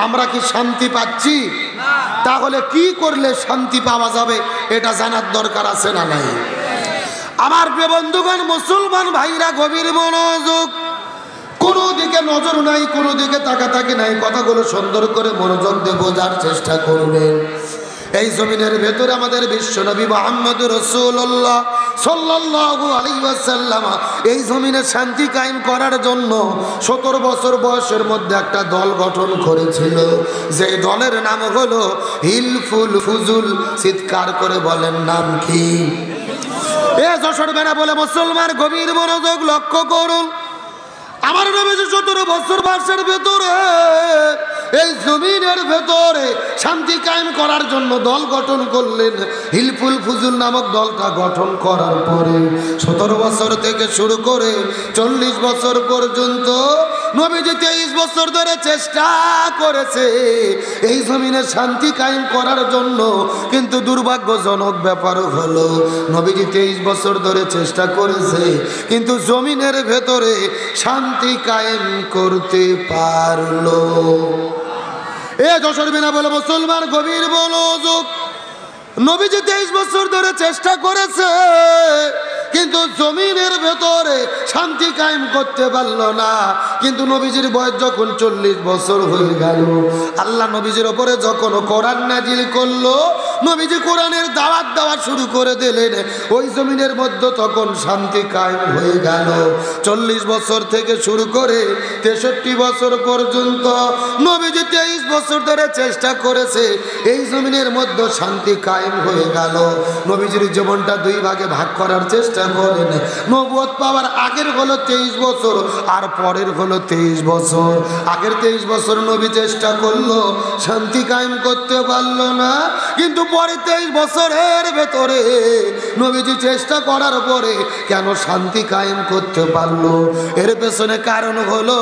আমরা কি শান্তি পাচ্ছি? তাহলে কি করলে শান্তি পাওয়া যাবে এটা জানার দরকার আছে না নাই? আমার প্রিয় বন্ধুগণ, মুসলমান ভাইরা গভীর মনোযোগ, কোনো দিকে নজর নাই, কোনো দিকে তাকাতাকি নাই, কথাগুলো সুন্দর করে মনোযোগ দিয়ে বোঝার চেষ্টা করবেন। এই জমিনের ভেতরে আমাদের বিশ্বনবী মুহাম্মদুর রাসূলুল্লাহ সাল্লাল্লাহু আলাইহি ওয়াসাল্লাম এই জমিনে শান্তি কায়েম করার জন্য 17 বছর বয়সের মধ্যে একটা দল গঠন করেছিল, যে দলের নাম হলো হিলফুল ফুজুল। চিৎকার করে বলেন নাম কি? এ যশোর বেনা বলে মুসলমান গভীর মনোযোগ লক্ষ্য করুন। আমার নবীজি 17 বছর বয়সের ভেতরে এই জমিনের ভেতরে শান্তি কায়েম করার জন্য দল গঠন করলেন। হিলফুল ফুজুল নামক দলটা গঠন করার পরে 17 বছর থেকে শুরু করে 40 বছর পর্যন্ত নবীজি 23 বছর ধরে চেষ্টা করেছে এই জমিনে শান্তি কায়েম করার জন্য। কিন্তু দুর্ভাগ্যজনক ব্যাপার হলো নবীজি 23 বছর ধরে চেষ্টা করেছে, কিন্তু জমিনের ভেতরে শান্তি কায়েম করতে পারলো। এ যশোর বিনা বলে মুসলমান গভীর মনোযোগ, নবীজি 23 বছর ধরে চেষ্টা করেছে, কিন্তু জমিনের ভেতরে শান্তি কায়েম করতে পারলো না। কিন্তু নবীজির বয়স যখন 40 বছর হয়ে গেল, আল্লাহ নবীজির ওপরে যখন কোরআন নাজিল করলো, নবীজি কোরআনের দাওয়াত দেওয়া শুরু করে দিলেন। ওই জমিনের মধ্যে তখন শান্তি কায়েম হয়ে গেল। 40 বছর থেকে শুরু করে 63 বছর পর্যন্ত নবীজি 23 বছর ধরে চেষ্টা করেছে, এই জমিনের মধ্যে শান্তি কায়েম হয়ে গেল। নবীজির জীবনটা দুই ভাগে ভাগ করার চেষ্টা করেন। নবুয়ত পাওয়ার আগের হলো 23 বছর, আর পরের হলো 23 বছর। আগের 23 বছর নবী চেষ্টা করলো, শান্তি কায়েম করতে পারলো না। কিন্তু পরে 23 বছরের ভেতরে নবীজি চেষ্টা করার পরে কেন শান্তি কায়েম করতে পারলো? এর পেছনে কারণ হলো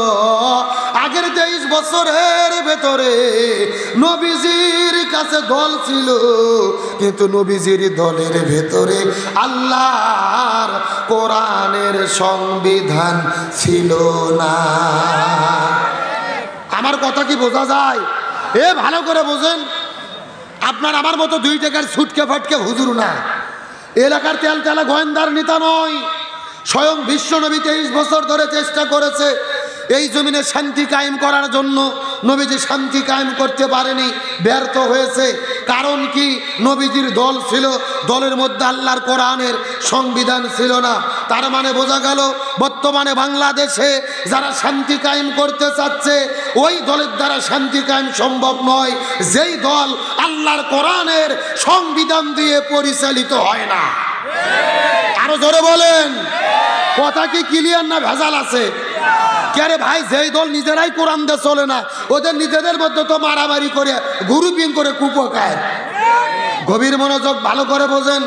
আগের 23 বছরের ভেতরে নবীজির কাছে দল ছিল, কিন্তু নবীজির দলের ভেতরে আল্লাহর কোরআনের সংবিধান ছিল না। আমার কথা কি বোঝা যায়? এ ভালো করে বোঝেন। আপনার আমার মতো 2 টাকার ছুটকে ফাটকে হুজুর না, এলাকার তেল তেলা গোয়েন্দার নেতা নয়। স্বয়ং বিশ্বনবী 23 বছর ধরে চেষ্টা করেছে এই জমিনে শান্তি কায়েম করার জন্য। নবীজি শান্তি কায়েম করতে পারেনি, ব্যর্থ হয়েছে। কারণ কি? নবীজির দল ছিল, দলের মধ্যে আল্লাহর কোরআনের সংবিধান ছিল না। তার মানে বোঝা গেল বর্তমানে বাংলাদেশে যারা শান্তি কায়েম করতে চাচ্ছে, ওই দলের দ্বারা শান্তি কায়েম সম্ভব নয়, যেই দল আল্লাহর কোরআনের সংবিধান দিয়ে পরিচালিত হয় না। আরো জোরে বলেন। কথা কি ক্লিয়ার না ভেজাল আছে? কে ভাই, যেই দল নিজেরাই কোরআন দিয়ে চলে না, ওদের নিজেদের মধ্যে তো মারামারি করে গ্রুপিং করে কুপকায়। গভীর মনোযোগ ভালো করে বোঝেন।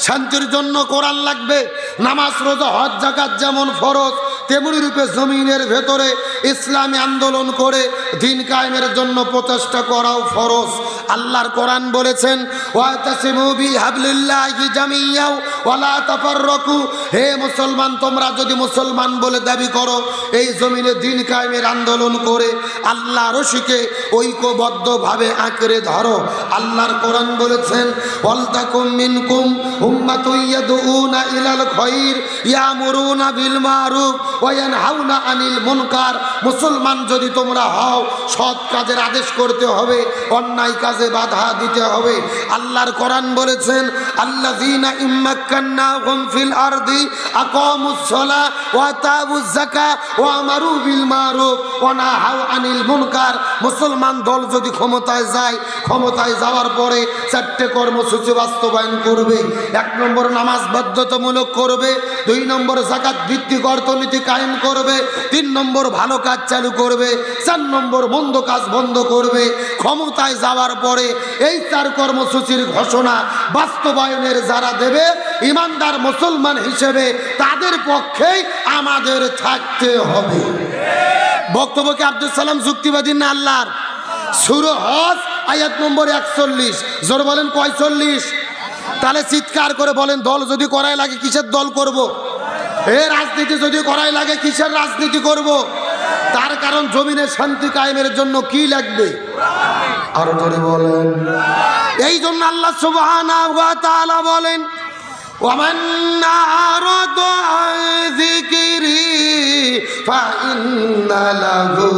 শান্তির জন্য কোরআন লাগবে। নামাজ রোজা হজ যাকাত যেমন ফরজ, তেমনি রূপে জমিনের ভেতরে ইসলামী আন্দোলন করে দিন কায়েমের জন্য প্রচেষ্টা করাও ফরজ। আল্লাহর কোরআন বলেছেন, ওয়াতাসিমু বিহাবলিল্লাহি জামিয়াও ওয়ালা তাফাররাকু। হে মুসলমান, তোমরা যদি মুসলমান বলে দাবি করো, এই জমিনে দিন কায়েমের আন্দোলন করে আল্লাহর রশিকে ঐক্যবদ্ধভাবে আঁকড়ে ধরো। আল্লাহর কোরআন বলেছেন, ওয়ালতাকুম মিনকুম উম্মাতুন ইয়াদউনা ইলাল খায়র ইয়ামুরুনা বিল মারুফ ওয়া ইয়ানহাউনা আনিল মুনকার। মুসলমান যদি তোমরা হও, সৎ কাজের আদেশ করতে হবে, অন্যায় কাজে বাধা দিতে হবে। আল্লাহর কোরআন বলেছেন, আল্লাযীনা ইম্মাক্কান্নাহুম ফিল আরদি আকামুস সালাহ ওয়া আতাউজ যাকাত ওয়া আমারু বিল মারুফ ওয়া নাহাউ আনিল মুনকার। মুসলমান দল যদি ক্ষমতায় যায়, ক্ষমতায় যাওয়ার পরে 4টে কর্মসূচি বাস্তবায়ন করবে। 1 নম্বর নামাজ বাধ্যতামূলক করবে, 2 নম্বর যাকাত ভিত্তিক অর্থনীতি কায়েম করবে, 3 নম্বর ভালো কাজ চালু করবে, 4 নম্বর মন্দ কাজ বন্ধ করবে। ক্ষমতায় যাওয়ার পরে এই 4 কর্মসূচির ঘোষণা বাস্তবায়নের যারা দেবে, ইমানদার মুসলমান হিসেবে তাদের পক্ষেই আমাদের থাকতে হবে। বক্তব্য কি আব্দুল সালাম যুক্তিবাদী না আল্লাহর? সূরা হজ আয়াত নম্বর 41। জোর বলেন, কয় 40? তাহলে চিৎকার করে বলেন, দল যদি করাই লাগে কিসের দল করব? এ রাজনীতি যদি করাই লাগে কিসের রাজনীতি করব? তার কারণ জমিনে শান্তি কায়েমের জন্য কি লাগবে? আরো জোরে বলেন। এই জন্য আল্লাহ সুবহানাহু ওয়া তাআলা বলেন, ওয়ামান আরাদা আন যিকরি ফাইন্না লাহু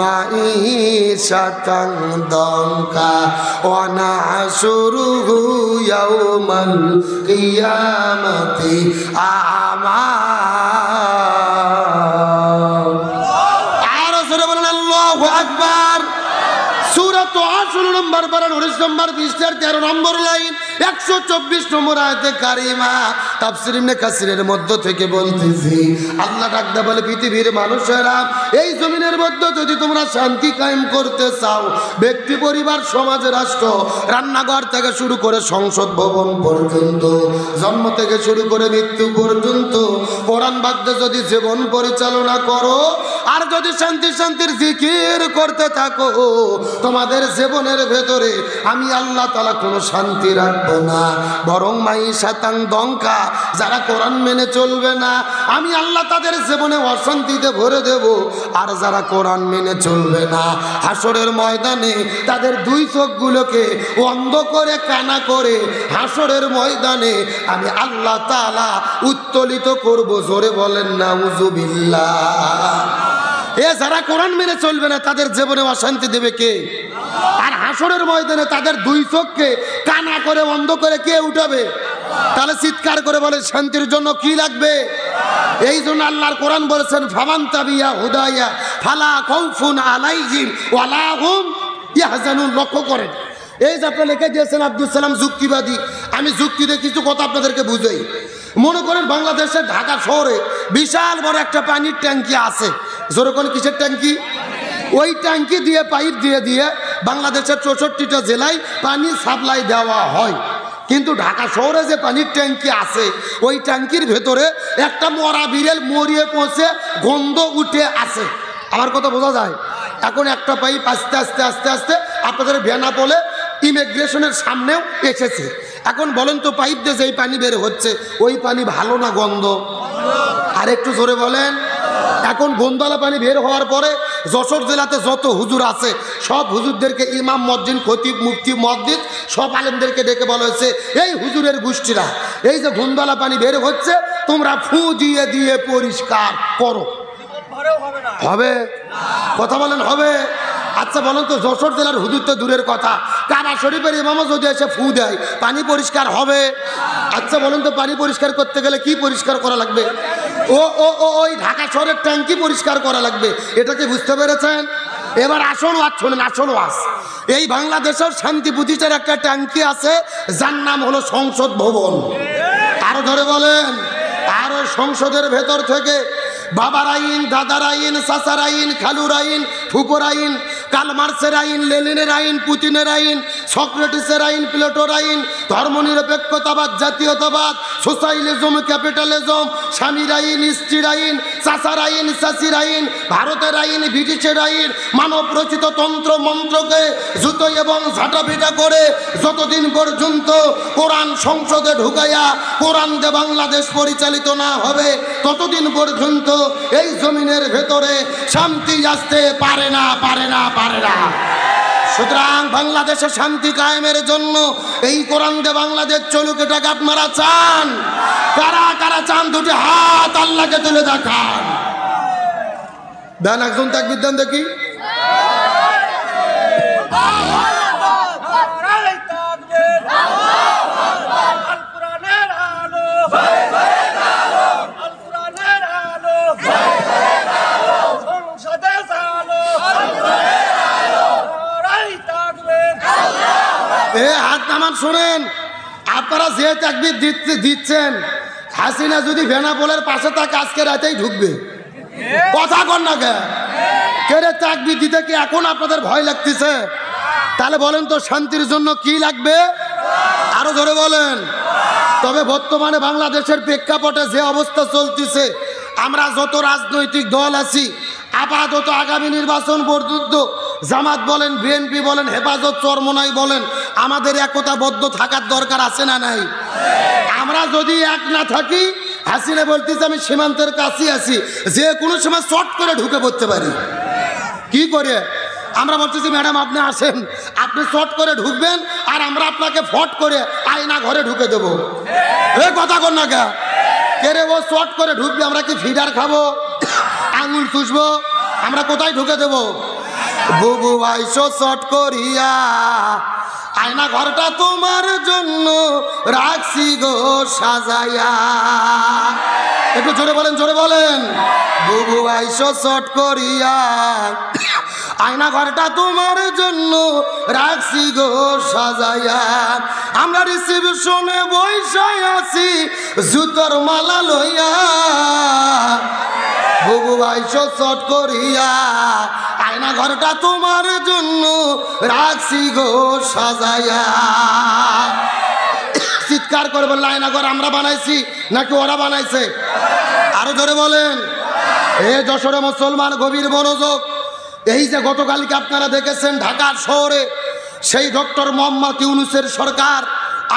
মাঈশাতান দানকা ওয়া নাহশুরুহু ইয়াওমাল কিয়ামাতি আমা। আর রাসূল বলেন আল্লাহু আকবার। সূরা আশুর নম্বর 12 19 নম্বর 20 13 নম্বর লাইন 124 নম্বর আয়াতে কারিমা তাফসীর ইবনে কাসিরের মধ্য থেকে বলতেছি, আল্লাহ ডাকদা বলে, পৃথিবীর মানুষেরা, এই জমিনের মধ্যে যদি তোমরা শান্তি কায়েম করতে চাও, ব্যক্তি, পরিবার, সমাজ, রাষ্ট্র, রান্নাঘর থেকে শুরু করে সংসদ ভবন পর্যন্ত, জন্ম থেকে শুরু করে মৃত্যু পর্যন্ত কোরআন বাধ্যে যদি জীবন পরিচালনা করো আর যদি শান্তির জিকির করতে থাকো, তোমাদের জীবনের ভেতরে আমি আল্লাহ তাআলা কোনো শান্তি রাখবো না, বরং মাঈশাতান দঙ্কা, যারা কোরআন মেনে চলবে না আমি আল্লাহ তাদের জীবনে অশান্তিতে ভরে দেব। আর যারা কোরআন মেনে চলবে না, হাসরের ময়দানে তাদের দুই চোখগুলোকে অন্ধ করে কানা করে হাসরের ময়দানে আমি আল্লাহ তাআলা উত্তোলিত করব। জোরে বলেন নাউজুবিল্লাহ। এ যারা কোরআন মেনে চলবে না তাদের জীবনে অশান্তি দেবে কে? আর হাসরের ময়দানে তাদের দুই চোখকে কানা করে অন্ধ করে কে উঠাবে? তাহলে চিৎকার করে বলে, শান্তির জন্য কি লাগবে? এই জন্য আল্লাহর কোরআন বলেছেন, ফামান তাবিয়া হুদায়া ফালা খাউফুন আলাইহিম ওয়ালা হুম ইয়াহজানুন। লক্ষ্য করেন, এই যে আপনি লিখে দিয়েছেন আব্দুল সালাম যুক্তিবাদী, আমি যুক্তি দিয়ে কিছু কথা আপনাদেরকে বুঝাই। মনে করেন বাংলাদেশের ঢাকা শহরে বিশাল বড় একটা পানির ট্যাঙ্কি আছে। যেরকম কিসের ট্যাঙ্কি? ওই ট্যাঙ্কি দিয়ে পাইপ দিয়ে বাংলাদেশের 64টা জেলায় পানি সাপ্লাই দেওয়া হয়। কিন্তু ঢাকা শহরে যে পানির ট্যাঙ্কি আছে, ওই ট্যাঙ্কির ভেতরে একটা মরা বিড়াল মরিয়ে পৌঁছে গন্ধ উঠে আছে। আমার কথা বোঝা যায়? এখন একটা পাইপ আস্তে আস্তে আস্তে আস্তে আপনাদের বেনাপোলে ইমিগ্রেশনের সামনেও এসেছে। এখন বলেন তো, পাইপ দিয়ে যেই পানি বের হচ্ছে ওই পানি ভালো না গন্ধ? আর একটু জোরে বলেন। এখন গন্ধওয়ালা পানি বের হওয়ার পরে যশোর জেলাতে যত হুজুর আছে সব হুজুরদেরকে, ইমাম, মসজিদ, খতিব, মুফতি, মুহাদ্দিস সব আলেমদেরকে ডেকে বলা হয়েছে, এই হুজুরের গোষ্ঠীরা, এই যে গন্ধওয়ালা পানি বের হচ্ছে তোমরা ফু দিয়ে দিয়ে পরিষ্কার করো। হবে? কথা বলেন হবে? আচ্ছা বলেন তো, যশোর জেলার হুজুর তো দূরের কথা, কাবা শরীফের ইমামও যদি এসে ফু দেয় পানি পরিষ্কার হবে? আচ্ছা বলেন তো, পানি পরিষ্কার করতে গেলে কি পরিষ্কার করা লাগবে? ওই ঢাকা শহরের ট্যাঙ্কি পরিষ্কার করা লাগবে। এটা কি বুঝতে পেরেছেন? এবার আসল ওয়াজ শোনেন, আসল ওয়াজ। এই বাংলাদেশের শান্তি প্রতিষ্ঠার একটা ট্যাঙ্কি আছে, যার নাম হলো সংসদ ভবন। আরো ধরে বলেন। আর ওই সংসদের ভেতর থেকে বাবার আইন, দাদার আইন, চাচার আইন, খালুর আইন, ফুপুর আইন, কালমার্সের আইন, লেনিনের আইন, পুতিনের আইন, সক্রেটিসের আইন, প্লেটোর আইন, ধর্মনিরপেক্ষতাবাদ, জাতীয়তাবাদ, সোশ্যালিজম, ক্যাপিটালিজম, স্বামীর আইন, স্ত্রীর আইন, চাচার আইন, চাচির আইন, ভারতের আইন, ব্রিটিশের আইন, মানব রচিত তন্ত্র মন্ত্রকে জুতো এবং ঝাঁটাপিটা করে যতদিন পর্যন্ত কোরআন সংসদে ঢুকাইয়া কোরআন দিয়ে বাংলাদেশ পরিচালিত না হবে ততদিন পর্যন্ত এই জমিনের ভেতরে শান্তি আসতে পারে না, পারে না, পারে না। সুতরাং বাংলাদেশে শান্তি কায়েমের জন্য এই কোরআন দিয়ে বাংলাদেশ চলুক, এটাকে আপনারা চান? কারা কারা চান? দুটি হাত আল্লাহকে তুলে দেখান। দেন, একজন তাকবীর দেন দেখি। হাত নামান। শোনেন, আপনারা যে তাকবীর দিচ্ছেন, হাসিনা যদি বেনাপোলের পাশে থাকে আজকে রাতেই ঢুকবে। কথা কন না কে রে? তাকবীর দিতে কি এখন আপনাদের ভয় লাগতেছে? তাহলে বলেন তো, শান্তির জন্য কি লাগবে? আরো ধরে বলেন। তবে বর্তমানে বাংলাদেশের প্রেক্ষাপটে যে অবস্থা চলতেছে, আমরা যত রাজনৈতিক দল আছি আপাতত আগামী নির্বাচন পর্যন্ত জামাত বলেন, বিএনপি বলেন, হেফাজত, চরমনাই বলেন, আমাদের একতাবদ্ধ থাকার দরকার আছে না নাই? আমরা যদি এক না থাকি হাসিনা বলতেছে আমি সীমান্তের কাছে আছি, যে কোনো সময় শর্ট করে ঢুকে পড়তে পারি। কি করে? আমরা বলতেছি ম্যাডাম আপনি আসেন, আপনি শর্ট করে ঢুকবেন আর আমরা আপনাকে ফট করে আয়না ঘরে ঢুকে দেবো। এ কথা কর না কে রে? ও শর্ট করে ঢুকবে, আমরা কি ফিডার খাবো, আঙুল চুষবো? আমরা কোথায় ঢুকে দেবো? বুবু আইসো শর্ট করিয়া, আয়না ঘরটা তোমার জন্য রাখছি গো সাজাইয়া। একটু জোরে বলেন, জোরে বলেন। বুবু আইসো শর্ট করিয়া, আয়না ঘরটা তোমার জন্য রাখছি গো সাজাইয়া। আমরা রিসিপশনে বইসাই আছি জুতোর মালা লইয়া, বুবু আইসো শর্ট করিয়া, আয়না ঘরটা তোমার জন্য রাখছি গো সাজাইয়া। চিৎকার করে বলল আয়না ঘর আমরা বানাইছি নাকি ওরা বানাইছে? আরো জোরে বলেন। এ যশোরে মুসলমান গভীর মনোযোগ। এই যে গতকালকে আপনারা দেখেছেন ঢাকার শহরে সেই ডক্টর মোহাম্মদ ইউনূসের সরকার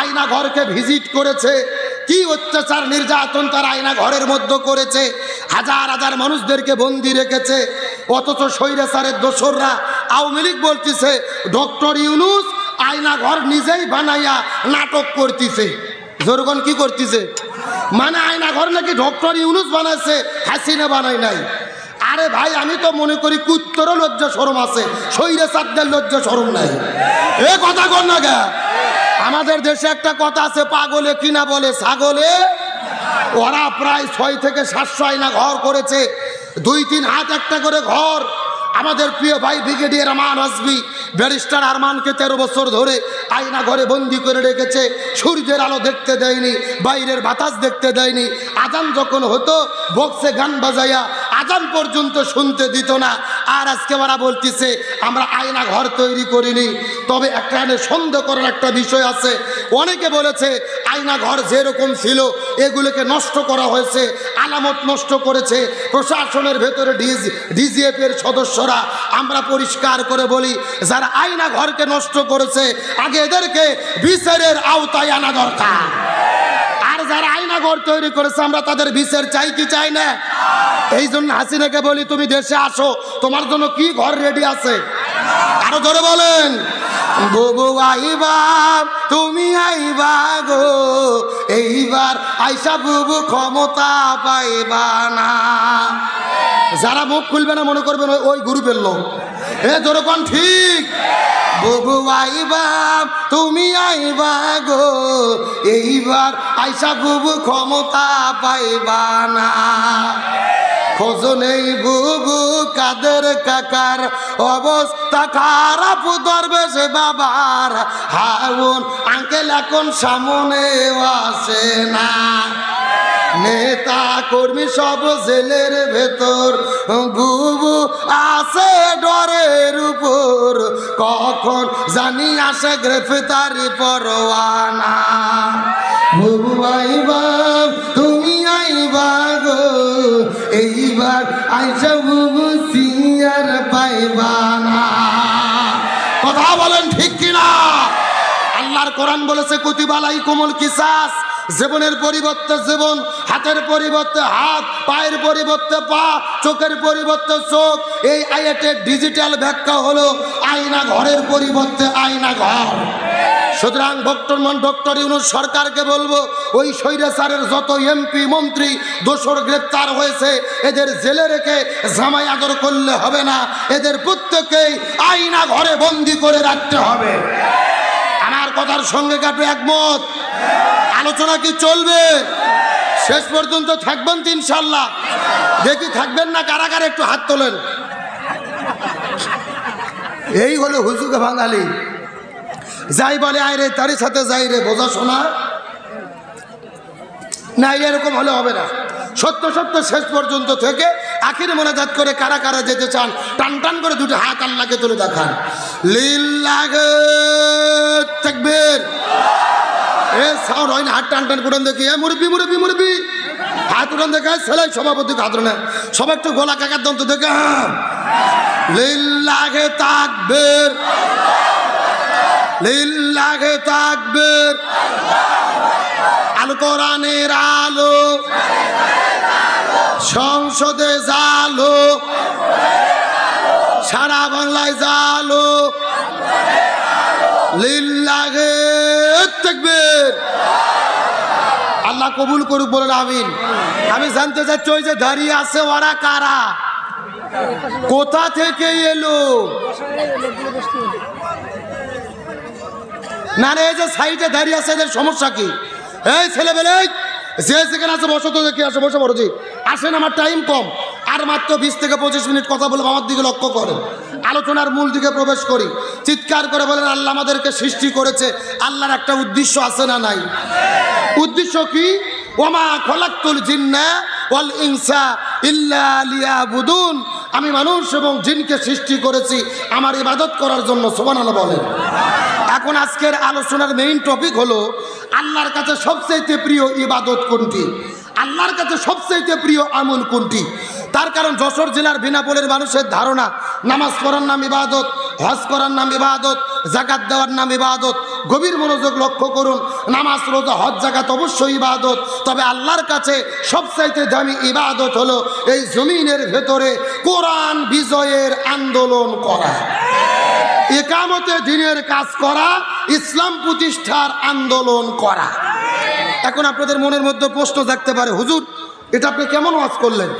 আয়না ঘরকে ভিজিট করেছে, কি অত্যাচার নির্যাতন তার আয়না ঘরের মধ্যে করেছে, হাজার হাজার মানুষদেরকে বন্দি রেখেছে। অথচ স্বৈরাচারের দোসররা আওয়ামী লীগ বলতেছে ডক্টর ইউনূস আয়না ঘর নিজেই বানাইয়া নাটক করতেছে। জনগণ কি করতেছে? মানে আয়না ঘর নাকি ডক্টর ইউনূস বানাইছে, হাসিনা বানাই নাই। আরে ভাই আমি তো মনে করি কুত্তরও লজ্জা শরম আছে, স্বৈরাচারদের লজ্জা শরম নাই। এ কথা কর না গে। আমাদের দেশে একটা কথা আছে, পাগলে কিনা বলে ছাগলে। ওরা প্রায় 6 থেকে 700 আয়না ঘর করেছে, 2-3 হাত একটা করে ঘর। আমাদের প্রিয় ভাই ব্রিগেডিয়ার আমান হাসবি ব্যারিস্টার আরমানকে 13 বছর ধরে আয়না ঘরে বন্দি করে রেখেছে। সূর্যের আলো দেখতে দেয়নি, বাইরের বাতাস দেখতে দেয়নি। আজান যখন হতো বক্সে গান বাজাইয়া আজান পর্যন্ত শুনতে দিত না। আর আজকে ওরা বলতেছে আমরা আয়না ঘর তৈরি করিনি। তবে এখানে সন্দেহ করার একটা বিষয় আছে। অনেকে বলেছে আয়না ঘর যেরকম ছিল এগুলোকে নষ্ট করা হয়েছে, আলামত নষ্ট করেছে প্রশাসনের ভেতরে ডিজিএফ এর সদস্যরা। আমরা পরিষ্কার করে বলি যারা আয়না ঘরকে নষ্ট করেছে আগে এদেরকে বিচারের আওতায় আনা দরকার। আর যারা আয়না ঘর তৈরি করেছে আমরা তাদের বিচার চাই কি চাই না? এই জন্য হাসিনাকে বলি তুমি দেশে আসো, তোমার জন্য কি ঘর রেডি আছে। আরো জোরে বলেন। বুবু আইবা তুমি আইবা গো, এইবার আইসা বুবু ক্ষমতা পাইবা না। যারা মুখ খুলবে না মনে করবেন ওই গ্রুপের লোক। এ যেরকম ঠিক। বুবু আইবা তুমি আইবা গো, এইবার আইসা বুবু ক্ষমতা পাইবা না। খোঁজ নেই বুবু কাদের কাকার অবস্থা খারাপ, দরবেশ বাবার হারুন আঙ্কেল এখন সামনে আসে না। নেতা কর্মী সব জেলের ভেতর, বুবু আছে ডরের উপর, কখন জানি আসে গ্রেফতারি পরোয়ানা। বুবু আইবা তুমি আইবা গো, এইবার আইসা বুবু সিয়ার পাইবা না। কথা বলেন ঠিক কিনা? আল্লাহর কোরআন বলেছে কুতিবা আলাইকুমুল কিসাস, জীবনের পরিবর্তে জীবন, হাতের পরিবর্তে হাত, পায়ের পরিবর্তে পা, চোখের পরিবর্তে চোখ। এই আয়াতের ডিজিটাল ব্যাখ্যা হলো আয়না ঘরের পরিবর্তে আয়না ঘর। সুতরাং বর্তমান ডক্টর ইউনূস সরকারকে বলবো ওই স্বৈরাচারের যত এমপি মন্ত্রী দোসর গ্রেপ্তার হয়েছে এদের জেলে রেখে জামাই আদর করলে হবে না, এদের প্রত্যেককেই আয়না ঘরে বন্দি করে রাখতে হবে। আমার কথার সঙ্গে কাটবে একমত? আলোচনা কি চলবে? শেষ পর্যন্ত থাকবেন তো ইনশাল্লাহ? দেখি থাকবেন না কারা কারা একটু হাত তোলেন। এই হলো হুজুগে বাঙালি। যাই বলে আয় রে তারই সাথে যাই রে, বোঝা শোনা না। এরকম হলে হবে না। সত্য সত্য শেষ পর্যন্ত থেকে আখিরে মোনাজাত করে কারা কারা যেতে চান টান টান করে দুটো হাত আল্লাহকে তুলে দেখান। লিল্লাহি তাকবীর। এ সাউন্ড হয় না, হাত টান টান করে দেখি। এ মুরব্বি মুরব্বি মুরব্বি হাত উঠান দেখায়, ছেলে সভাপতি হাত না, সবাই একটু গলা কাকার দন্ত দেখে। লিল্লাহি তাকবীর, লিল্লাহি তাকবীর। আল কোরআনের আলো, সংসদে জালো, সারা বাংলায় জালো, লিল্লাহে তাকবীর। আল্লাহ কবুল করুক, বলেন আমিন। আমি জানতে চাচ্ছি ওই যে দাঁড়িয়ে আছে ওরা কারা, কোথা থেকে এলো? না রে, এই যে সাইডে দাঁড়িয়ে আছে এদের সমস্যা কি? এই ছেলেবেলে যে সেখানে আছে বসো, তো দেখে আসো, বসে পড়ো। জি আসেন, আমার টাইম কম, আর মাত্র 20 থেকে 25 মিনিট কথা বলবো। আমার দিকে লক্ষ্য করেন, আলোচনার মূল দিকে প্রবেশ করি। চিৎকার করে বলেন, আল্লাহ আমাদেরকে সৃষ্টি করেছে, আল্লাহর একটা উদ্দেশ্য আছে না নাই? উদ্দেশ্য কি? ওমা খলাকতুল জিন্না ওয়াল ইনসা ইল্লা লিয়াবুদুন। আমি মানুষ এবং জিনকে সৃষ্টি করেছি আমার ইবাদত করার জন্য। সুবহানাল্লাহ বলেন। এখন আজকের আলোচনার মেইন টপিক হলো আল্লাহর কাছে সবচেয়ে প্রিয় ইবাদত কোনটি, আল্লাহর কাছে সবচেয়ে প্রিয় আমল কোনটি। তার কারণ যশোর জেলার বিনাপোলের মানুষের ধারণা নামাজ পড়ার নাম ইবাদত, হজ করার নাম ইবাদত, যাকাত দেওয়ার নাম ইবাদত। গভীর মনোযোগ লক্ষ্য করুন, নামাজ রোজা হজ যাকাত অবশ্যই ইবাদত, তবে আল্লাহর কাছে সবচাইতে দামি ইবাদত হলো এই জমিনের ভেতরে কোরআন বিজয়ের আন্দোলন করা, ইকামতে দ্বীনের কাজ করা, ইসলাম প্রতিষ্ঠার আন্দোলন করা। এখন আপনাদের মনের মধ্যে প্রশ্ন জাগতে পারে, হুজুর এটা আপনি কেমন ওয়াজ করলেন?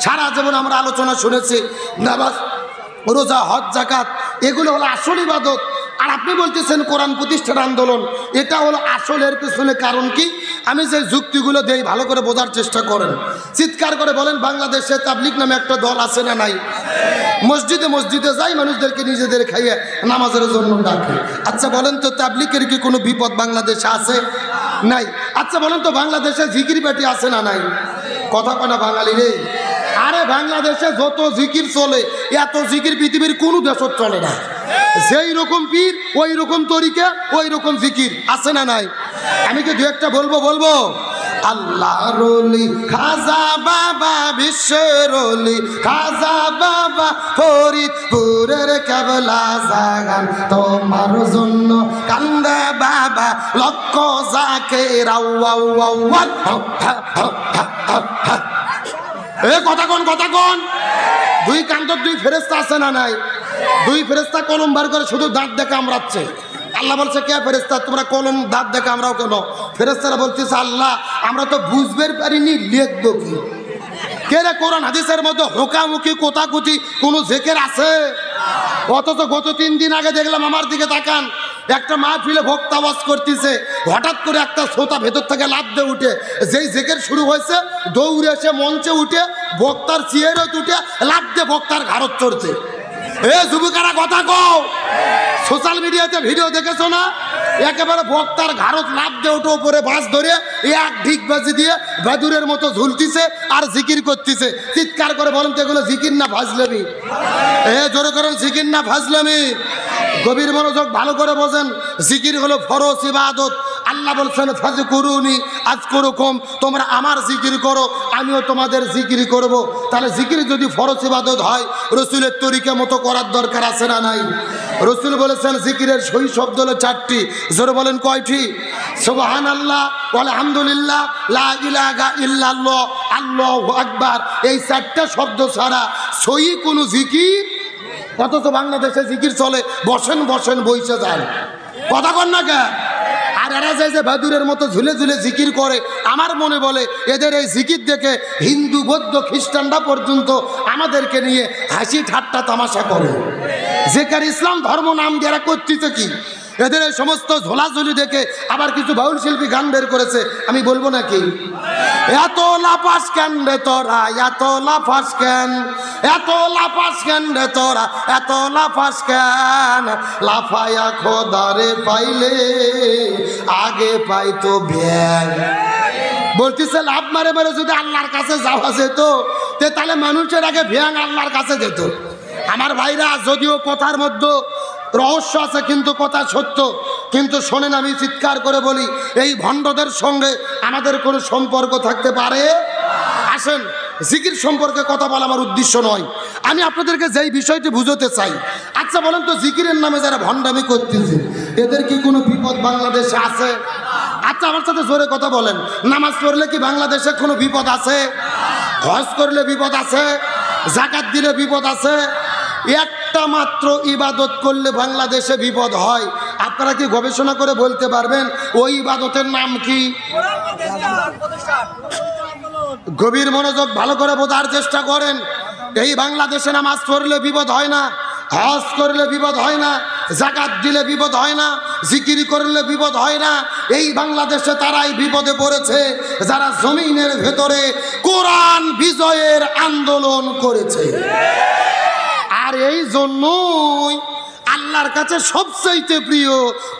সারা জীবন আমরা আলোচনা শুনেছি নামাজ রোজা হজ যাকাত এগুলো হলো আসল ইবাদত, আর আপনি বলতেছেন কোরআন প্রতিষ্ঠার আন্দোলন, এটা হলো আসলের পিছনে কারণ কি? আমি যে যুক্তিগুলো দেই ভালো করে বোঝার চেষ্টা করেন। চিৎকার করে বলেন, বাংলাদেশে তাবলিগ নামে একটা দল আছে না নাই? মসজিদে মসজিদে যাই, মানুষদেরকে নিজেদের খাইয়ে নামাজের জন্য ডাকে। আচ্ছা বলেন তো, তাবলিগের কি কোনো বিপদ বাংলাদেশে আছে? নাই। আচ্ছা বলেন তো, বাংলাদেশে জিকির পার্টি আছে না নাই? কথা কনা বাঙালি রে। আরে বাংলাদেশে যত জিকির চলে, এত জিকির পৃথিবীর কোনো দেশত চলে না। যেই রকম পীর ওই রকম তরিকা, ওই রকম জিকির আছে না নাই? আমি কি দু একটা বলবো? আল্লাহর ওলি খাজা বাবা, বিশ্বের ওলি খাজা বাবা, ফরিদপুরের কেবলা জাগান তোমার জন্য কান্দে বাবা, লক্ষ জাকের কথা কোন দুই কান্তর দুই ফেরেশতা আছে না নাই? দুই ফেরেশতা কলম বার করে শুধু দাঁত দেখে আমরাচ্ছে। আল্লাহ বলছে, কে ফেরেশতা তোমরা কলম দাঁত দেখে আমরাও কেন? ফেরেশতারা বলতেছে, আল্লাহ আমরা তো বুঝবে পারিনি, লিখবো কি? কে রে, কোরআন হাদিসের মধ্যে হোকামুখি কোতাকুতি কোনো জেকের আছে? অথচ গত 3 দিন আগে দেখলাম, আমার দিকে তাকান, একটা মাহফিলে বক্তা ওয়াজ করতেছে, হঠাৎ করে একটা শ্রোতা ভেতর থেকে লাফ দিয়ে উঠে, যেই জেকের শুরু হয়েছে দৌড়ে এসে মঞ্চে উঠে বক্তার চেয়ারে উঠে লাফ দিয়ে বক্তার ঘাড়ত চড়ছে। এ যুবকেরা কথা কও, সোশ্যাল মিডিয়াতে ভিডিও দেখেছো না? একেবারে বক্তার ঘাড়ত লাফ দিয়ে উঠে উপরে বাস ধরে এক ঢিক বাজি দিয়ে বাদুরের মতো ঝুলতিছে আর জিকির করতেছে। চিৎকার করে বলেন তো, এগুলো জিকির না ফাজলামি? জোরে করেন, জিকির না ফাজলামি? গভীর মনোযোগ ভালো করে বোঝেন, জিকির হলো ফরজ ইবাদত। আল্লাহ বলছেন, ফাজকুরুনি আযকুরুকুম, তোমরা আমার জিকির করো, আমিও তোমাদের জিকির করব। তাহলে জিকির যদি ফরজ ইবাদত হয়, রসুলের তরিকা মতো করার দরকার আছে না নাই? রসুল বলেছেন জিকিরের সহি শব্দ হলো 4টি। জোরে বলেন, কয়টি? সুবহানাল্লাহ, আলহামদুলিল্লাহ, লা ইলাহা ইল্লাল্লাহ, আল্লাহু আকবার। এই 4টা শব্দ ছাড়া সহি কোনো জিকির, অথচ বাংলাদেশে জিকির চলে বসেন বইসে যান। কথা কন না কে? আর এরা যে বাদুরের মতো ঝুলে ঝুলে জিকির করে, আমার মনে বলে এদের এই জিকির দেখে হিন্দু বৌদ্ধ খ্রিস্টানরা পর্যন্ত আমাদেরকে নিয়ে হাসি ঠাট্টা তামাশা করে। যেকার ইসলাম ধর্ম নাম যারা করতেছে কি, এদের এই সমস্ত ঝোলাঝুলি দেখে আবার কিছু বাউল শিল্পী গান বের করেছে, আমি বলবো নাকি? এত লাফাস কেন রে তোরা, এত লাফাস কেন, এত লাফাস কেন রে তোরা, এত লাফাস কেন, লাফায়া খোদারে পাইলে আগে পাইতো ব্যাগ। বলতেছে লাভ মারে মারে যদি আল্লাহর কাছে যাওয়া যেত, তাহলে মানুষের আগে ভ্যাং আল্লাহর কাছে যেত। আমার ভাইরা, যদিও কথার মধ্যে রহস্য আছে কিন্তু কথা সত্য, কিন্তু শোনেন, আমি চিৎকার করে বলি, এই ভণ্ডদের সঙ্গে আমাদের কোনো সম্পর্ক থাকতে পারে? আসেন, জিকির সম্পর্কে কথা বলা আমার উদ্দেশ্য নয়, আমি আপনাদেরকে যেই বিষয়টি বুঝতে চাই। আচ্ছা বলেন তো, জিকিরের নামে যারা ভণ্ডামি করতেছে, এদের কি কোনো বিপদ বাংলাদেশে আছে? আচ্ছা আমার সাথে জোরে কথা বলেন, নামাজ পড়লে কি বাংলাদেশে কোনো বিপদ আছে? হজ করলে বিপদ আছে? যাকাত দিলে বিপদ আছে? একটা মাত্র ইবাদত করলে বাংলাদেশে বিপদ হয়। আপনারা কি গবেষণা করে বলতে পারবেন ওই ইবাদতের নাম কি? গভীর মনোযোগ, ভালো করে বোঝার চেষ্টা করেন। এই বাংলাদেশে নামাজ পড়লে বিপদ হয় না, হজ করলে বিপদ হয় না, যাকাত দিলে বিপদ হয় না, জিকির করলে বিপদ হয় না। এই বাংলাদেশে তারাই বিপদে পড়েছে যারা জমিনের ভেতরে কোরআন বিজয়ের আন্দোলন করেছে। আর এই জন্যই আল্লাহর কাছে সবচাইতে প্রিয়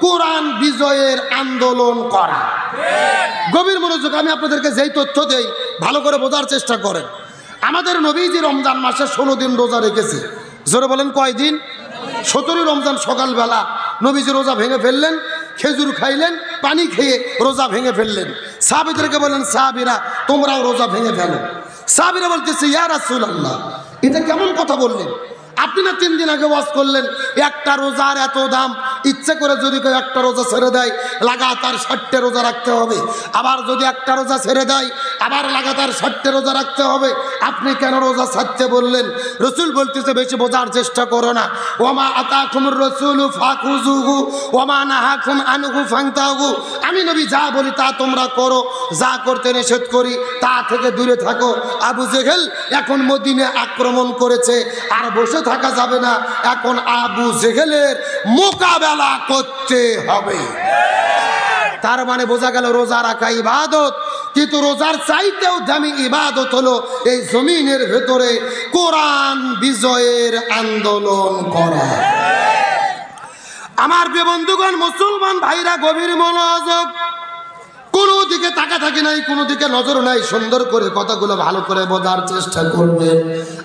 কোরআন বিজয়ের আন্দোলন করা। গভীর মনোযোগ, আমি আপনাদেরকে যেই তথ্য দেই ভালো করে বোঝার চেষ্টা করেন। আমাদের নবীজি রমজান মাসে 16 দিন রোজা রেখেছে। জোরে বলেন কয়দিন? 17 রমজান সকালবেলা নবীজি রোজা ভেঙে ফেললেন, খেজুর খাইলেন, পানি খেয়ে রোজা ভেঙে ফেললেন। সাহাবীদেরকে বলেন, সাহাবীরা তোমরাও রোজা ভেঙে ফেলো। সাহাবীরা বলতেছে, ইয়া রাসূলুল্লাহ, এটা কেমন কথা বললেন? আপনি না 3 দিন আগে ওয়াজ করলেন একটা রোজার এত দাম, ইচ্ছে করে যদি কেউ একটা রোজা ছেড়ে দেয় লাগাতার 60টা রোজা রাখতে হবে, আবার যদি একটা রোজা ছেড়ে দেয় আবার লাগাতার 60টা রোজা রাখতে হবে, আপনি কেন রোজা ছাড়তে বললেন? রসুল বলতেছে, বেশি বোঝার চেষ্টা করো না। ওমা আতাকুমুর রাসূলু ফাকুযুহু ওমা নাহাকুম আনহু ফান্তাহু। আমি নবী যা বলি তা তোমরা করো, যা করতে নিষেধ করি তা থেকে দূরে থাকো। আবু জেহেল এখন মদিনে আক্রমণ করেছে, আর বসে থাকা যাবে না, এখন আবু জেহেলের মোকাবেলা করতে হবে। তার মানে বোঝা গেল রোজা রাখা ইবাদত, কিন্তু রোজার চাইতেও দামি ইবাদত হলো এই জমিনের ভেতরে কোরআন বিজয়ের আন্দোলন করা। আমার প্রিয় বন্ধুগণ, মুসলমান ভাইরা গভীর মনোযোগ, কোনো দিকে তাকা থাকি নাই, কোনো দিকে নজর নাই। সুন্দর করে কথাগুলো ভালো করে বোঝার চেষ্টা করবেন।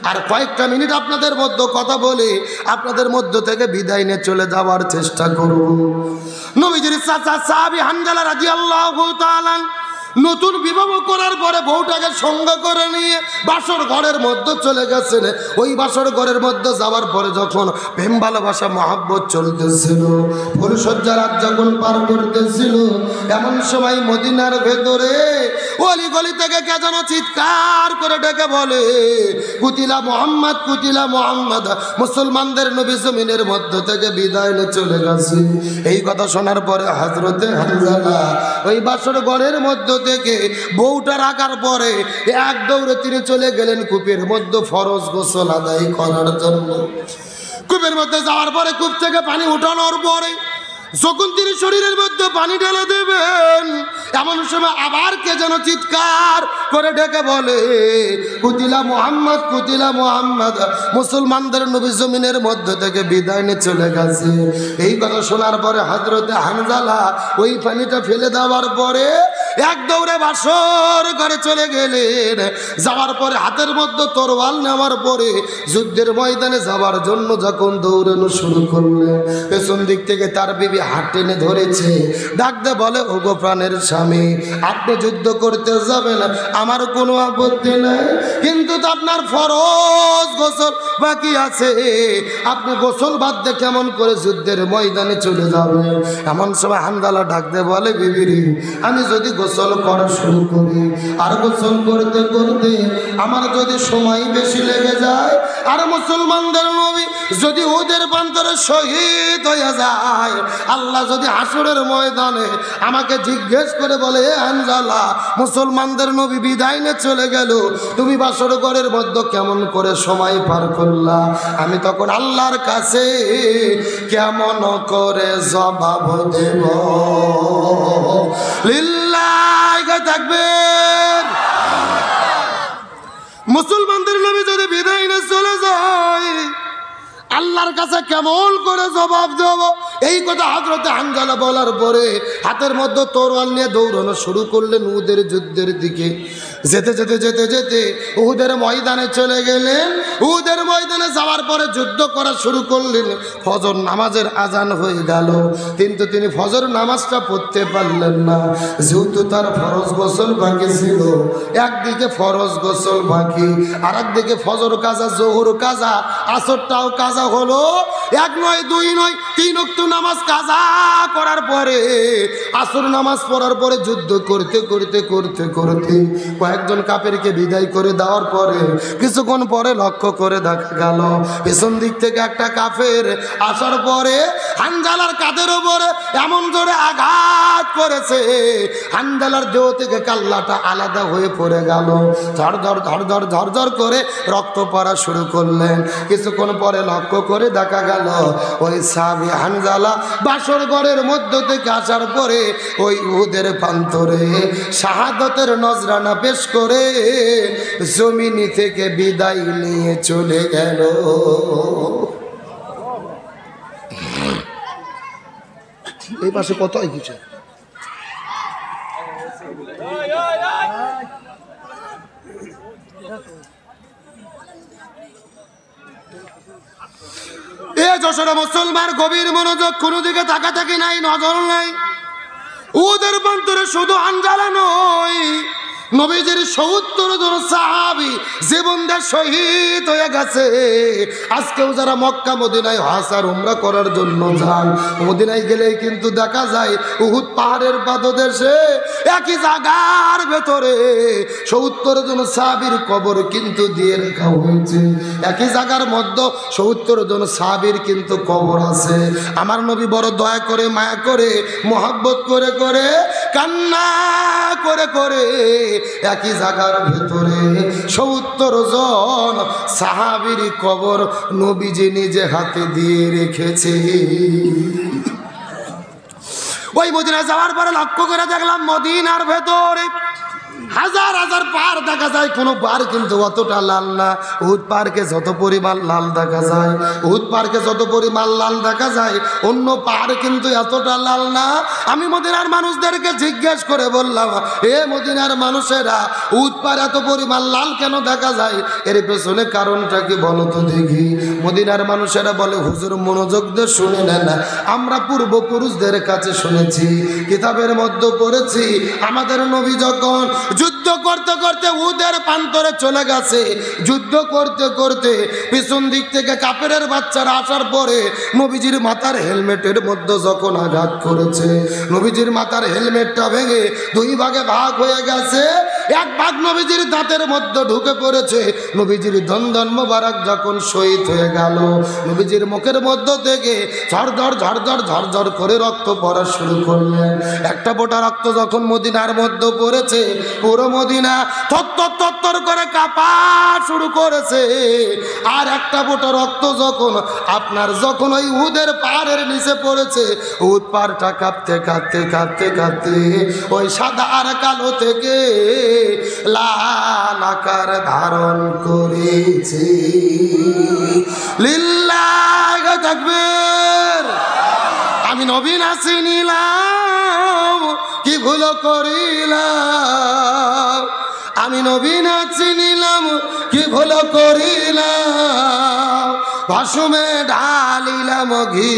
আর কয়েকটা মিনিট আপনাদের মধ্যে কথা বলে আপনাদের মধ্য থেকে বিদায় নিয়ে চলে যাওয়ার চেষ্টা করুন। নবীজির চাচা সাহাবী হানজালা রাদিয়াল্লাহু তাআলা নতুন বিবাহ করার পরে বউটাকে সঙ্গে করে নিয়ে বাসর ঘরের মধ্যে চলে গেছেন। ওই বাসর ঘরের মধ্যে যাওয়ার পরে যখন প্রেম ভালোবাসা মহব্বত চলতেছিল, ফুলসজ্জা রাত যখন পার করতেছিল, এমন সময় মদিনার ভেতরে অলি গলি থেকে কে যেন চিৎকার করে ডেকে বলে, কুতিলা মুহাম্মদ, কুতিলা মুহাম্মদ। মুসলমানদের নবী জমিনের মধ্য থেকে বিদায় নিয়ে চলে গেছে। এই কথা শোনার পরে হযরতে হানজালা ওই বাসর ঘরের মধ্যে থেকে বউটা রাখার পরে এক দৌড়ে তিনি চলে গেলেন কূপের মধ্যে ফরজ গোসল আদায় করার জন্য। কূপের মধ্যে যাওয়ার পরে কূপ থেকে পানি উঠানোর পরে যখন তিনি শরীরের মধ্যে পানি ঢেলে দেবেন, এমন সময় আবার কে যেন চিৎকার করে ডেকে বলে, কুতিলা মুহাম্মদ, কুতিলা মুহাম্মদ। মুসলমানদের নবী জমিনের মধ্যে থেকে বিদায় নিয়ে চলে গেছে। এই কথা শোনার পরে হযরতে হানজালা ওই পানিটা ফেলে দেওয়ার পরে এক দৌড়ে বাসর ঘরে চলে গেলেন। যাওয়ার পরে হাতের মধ্যে তরোয়াল নেওয়ার পরে যুদ্ধের ময়দানে যাওয়ার জন্য যখন দৌড়ানো শুরু করলেন, পেছন দিক থেকে তার বিবি হাত টেনে ধরেছে, ডাকতে বলে, ওগো প্রাণের স্বামী, আপনি যুদ্ধ করতে যাবেন আমার কোনো আপত্তি নাই, কিন্তু আপনার ফরজ গোসল বাকি আছে, আপনি গোসল বাদ দিয়ে কেমন করে যুদ্ধের ময়দানে চলে যাবেন? এমন সময় হানজালা ডাকতে বলে, বিবিরি, আমি যদি গোসল করা শুরু করি আর গোসল করতে করতে আমার যদি সময় বেশি লেগে যায় আর মুসলমানদের নবী যদি ওদের প্রান্তরে শহীদ হয়ে যায়, আল্লাহ যদি হাসরের ময়দানে আমাকে জিজ্ঞেস করে বলে, এ হানজালা, মুসলমানদের নবী বিদায় নিয়ে চলে গেল, তুমি বাসর ঘরের মধ্যে কেমন করে সময় পার করলা? আমি তখন আল্লাহর কাছে কেমন করে জবাব দেব? লিল্লাহি তাকবীর। মুসলমানদের নবী যদি বিদায় নিয়ে চলে যায়, আল্লাহর কাছে কেমন করে জবাব দেব? এই কথা হযরতে হানজালা বলার পরে হাতের মধ্যে তরোয়াল নিয়ে দৌড়ানো শুরু করলেন উহুদের যুদ্ধের দিকে। যেতে যেতে যেতে যেতে উহুদের ময়দানে চলে গেলেন। উহুদের ময়দানে যাওয়ার পরে যুদ্ধ করা শুরু করলেন। ফজর নামাজের আজান হয়ে গেল, কিন্তু তিনি ফজর নামাজটা পড়তে পারলেন না, যেহেতু তার ফরজ গোসল বাকি ছিল। একদিকে ফরজ গোসল বাকি, আর একদিকে ফজর কাজা, জোহর কাজা, আসরটাও কাজা হলো। এক নয়, দুই নয়, 3 ওয়াক্ত নামাজ কাজা করার পরে আসর নামাজ পড়ার পরে যুদ্ধ করতে করতে করতে করতে কয়েকজন কাফেরকে বিদায় করে দেওয়ার পরে কিছুক্ষণ পরে লক্ষ্য করে দেখা গেল পেছন দিক থেকে একটা কাফের আসার পরে হানজালার কাঁধের উপরে এমন জোরে আঘাত করেছে, হানজালার দেহ থেকে কাল্লাটা আলাদা হয়ে পড়ে গেল। ধরধর ধরধর ধরধর করে রক্ত পড়া শুরু করলেন। কিছুক্ষণ পরে লক্ষ্য করে দেখা গেল ওই সাহাবী হানজালা বাসর ঘরের মধ্য থেকে আসার পরে ওই উহুদের প্রান্তরে শাহাদতের নজরানা পেশ করে জমিনি থেকে বিদায় নিয়ে চলে গেল। এই পাশে কত কিছু যশোরে মুসলমান গভীর মনোযোগ, কোনো দিকে তাকাতাকি নাই, নজর নাই। ওদের প্রান্তরে শুধু হানজালা নয়, নবীজির ৭০ জন সাহাবী জীবনটা শহীদ হয়ে গেছে। আজকেও যারা মক্কা মদিনায় হজ আর উমরা করার জন্য যান, মদিনায় গেলেই কিন্তু দেখা যায় উহুদ পাহাড়ের পাদদেশে একই জায়গার ভেতরে ৭০ জন সাহাবীর কবর কিন্তু দিয়ে রাখা হয়েছে। একই জায়গার মধ্যে ৭০ জন সাহাবীর কিন্তু কবর আছে। আমার নবী বড় দয়া করে, মায়া করে, মহব্বত করে করে, কান্না করে করে একই জায়গার ভেতরে ৭০ জন সাহাবীর কবর নবীজি নিজে হাতে দিয়ে রেখেছে। ওই মদিনা যাওয়ার পরে লক্ষ্য করে দেখলাম মদিনার ভেতরে হাজার হাজার পাহাড় দেখা যায়, কোনো পাহাড় কিন্তু অতটা লাল না। উহুদ পাহাড়কে যত পরিমাণ লাল দেখা যায়, উহুদ পাহাড়কে যত পরিমাণ লাল দেখা যায়, অন্য পাহাড় কিন্তু এতটা লাল না। আমি মদিনার মানুষদেরকে জিজ্ঞেস করে বললাম, এ মদিনার মানুষেরা, উহুদ পাহাড় এত পরিমাণ লাল কেন দেখা যায়? এর পেছনে কারণটা কি বলো তো দেখি। মদিনার মানুষেরা বলে, হুজুর মনোযোগ দিয়ে শুনে নেন, আমরা পূর্বপুরুষদের কাছে শুনেছি, কিতাবের মধ্যে পড়েছি, আমাদের নবী যখন যুদ্ধ করতে করতে উহুদের প্রান্তরে চলে গেছে, যুদ্ধ করতে করতে পিছন দিক থেকে কাফেরের বাচ্চারা আসার পরে নবীজির মাথার হেলমেটের মধ্যে যখন আঘাত করেছে, নবীজির মাথার হেলমেটটা ভেঙে 2 ভাগে ভাগ হয়ে গেছে। এক ভাগ নবীজির দাঁতের মধ্যে ঢুকে পড়েছে। নবীজির দন্দন মোবারক যখন শহীদ হয়ে গেল, নবীজির মুখের মধ্য থেকে ঝরঝর ঝরঝর ঝরঝর করে রক্ত পড়া শুরু করলেন। একটা ফোঁটা রক্ত যখন মদিনার মধ্যে পড়েছে, পুরো মদিনা থরথর থরথর করে কাঁপা শুরু করেছে। আর একটা ফোঁটা রক্ত যখন ওই উহুদের পাহাড়ের নিচে পড়েছে, উহুদ পাহাড়টা কাঁপতে কাঁপতে কাঁপতে কাঁপতে ওই সাদা আর কালো থেকে লাল আকার ধারণ করেছে। লিল্লাহি তাকবীর। আমি নবী না চিনিলাম, কি ভুল করিলাম, আমি নবী না চিনিলাম, কি ভুল করিলাম, ভাসুমে ঢালিলাম ঘি,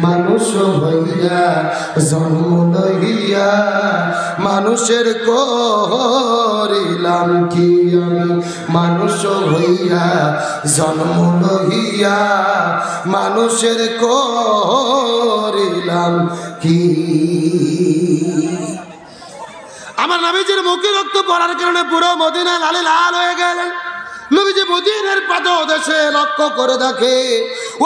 মানুষ হইয়া জন্ম লইয়া মানুষের করিলাম কি, আমি মানুষ হইয়া জন্ম লইয়া মানুষের করিলাম কি। আমার নবীজির মুখে রক্ত পড়ার কারণে পুরো মদিনা লালে লাল হয়ে গেলেন। নবীজি মদিনার পাদদেশে লক্ষ্য করে দেখে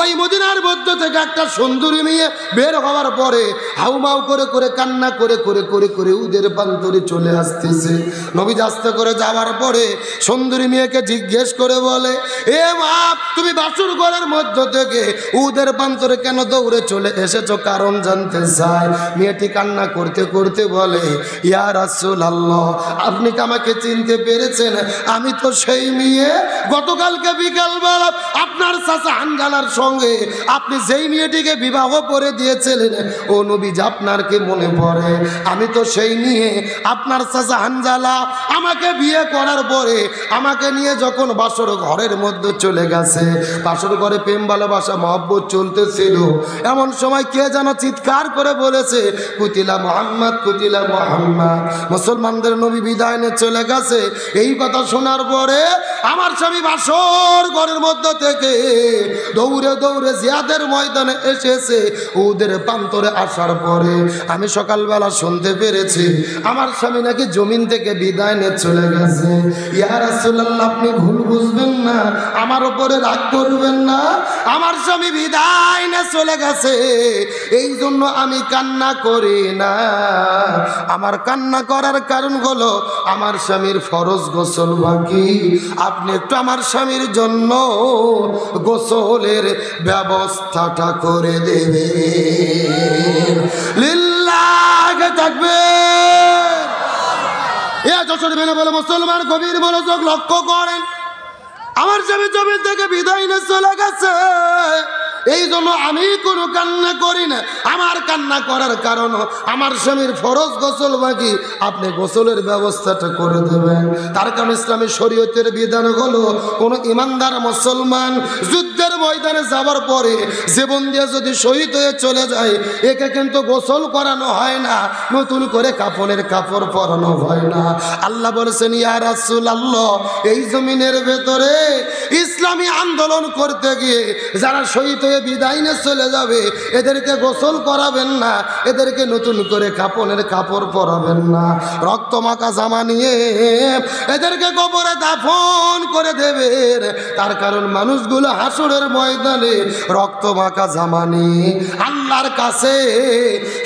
ওই মদিনার মধ্য থেকে একটা সুন্দরী মেয়ে বের হওয়ার পরে হাউমাউ করে করে কান্না করে করে করে করে উহুদের প্রান্তরে চলে আসতেছে। নবীজি আস্তে করে যাওয়ার পরে সুন্দরী মেয়েকে জিজ্ঞেস করে বলে, এ মা, তুমি বাসুর ঘরের মধ্য থেকে উহুদের প্রান্তরে কেন দৌড়ে চলে এসেছো? কারণ জানতে চায়। মেয়েটি কান্না করতে করতে বলে, ইয়া রাসূলুল্লাহ, আপনি কি আমাকে চিনতে পেরেছেন? আমি তো সেই মেয়ে গতকালকে বিকালবেলা আপনার চাচা হানজালার সঙ্গে আপনি যেই মেয়েটিকে বিবাহ করে দিয়েছিলেন, ও নবীজি আপনার কি মনে পড়ে? আমি তো সেই নিয়ে আপনার চাচা হানজালা আমাকে বিয়ে করার পরে আমাকে নিয়ে যখন বাসর ঘরের মধ্যে চলে গেছে, বাসর ঘরে প্রেম ভালোবাসা মহব্বত চলতেছিল, এমন সময় কে যেন চিৎকার করে বলেছে, কুতিলা মুহাম্মদ, কুতিলা মুহাম্মদ, মুসলমানদের নবী বিদায় নিয়ে চলে গেছে। এই কথা শোনার পরে আমার স্বামী বাসর ঘরের মধ্যে থেকে দৌড়ে দৌড়ে জিয়াদের ময়দানে এসেছে। ওদের প্রান্তরে আসার পরে আমি সকালবেলা শুনতে পেরেছি আমার স্বামী নাকি জমিন থেকে বিদায় নিয়ে চলে গেছে। ইয়া রাসূলুল্লাহ, আপনি ভুল বুঝবেন না, আমার উপরে রাগ করবেন না, আমার স্বামী বিদায় নিয়ে চলে গেছে, এই জন্য আমি কান্না করি না। আমার কান্না করার কারণ হলো আমার স্বামীর ফরজ গোসল বাকি। আপনি একটু আমার স্বামীর জন্য গোসলের ব্যবস্থাটা করে দেবেন। লিল্লাহ তাকবীর। এ যশোর মেনে বলে মুসলমান গভীর মনোযোগ লক্ষ্য করেন, আমার স্বামী জমি থেকে বিদায় নিয়ে চলে গেছে, এই জন্য আমি কোনো কান্না করি না। আমার কান্না করার কারণ আমার স্বামীর ফরজ গোসল বাকি, আপনি গোসলের ব্যবস্থাটা করে দেবেন। তার কারণ ইসলামী শরীয়তের বিধান হলো কোনো ইমানদার মুসলমান যুদ্ধের ময়দানে যাওয়ার পরে জীবন দিয়ে যদি শহীদ হয়ে চলে যায়, একে কিন্তু গোসল করানো হয় না, নতুন করে কাফনের কাপড় পরানো হয় না। আল্লাহ বলেছেন, ইয়া রাসূলুল্লাহ, এই জমিনের ভেতরে ইসলামী আন্দোলন করতে গিয়ে যারা শহীদ হয়ে বিদায় নিয়ে চলে যাবে, এদেরকে গোসল করাবেন না, এদেরকে নতুন করে কাপনের কাপড় পরাবেন না, রক্ত মাখা জামা নিয়ে এদেরকে কবরে দাফন করে দেবেন। তার কারণ মানুষগুলো হাসরের ময়দানে রক্ত মাখা জামা নিয়ে আল্লাহর কাছে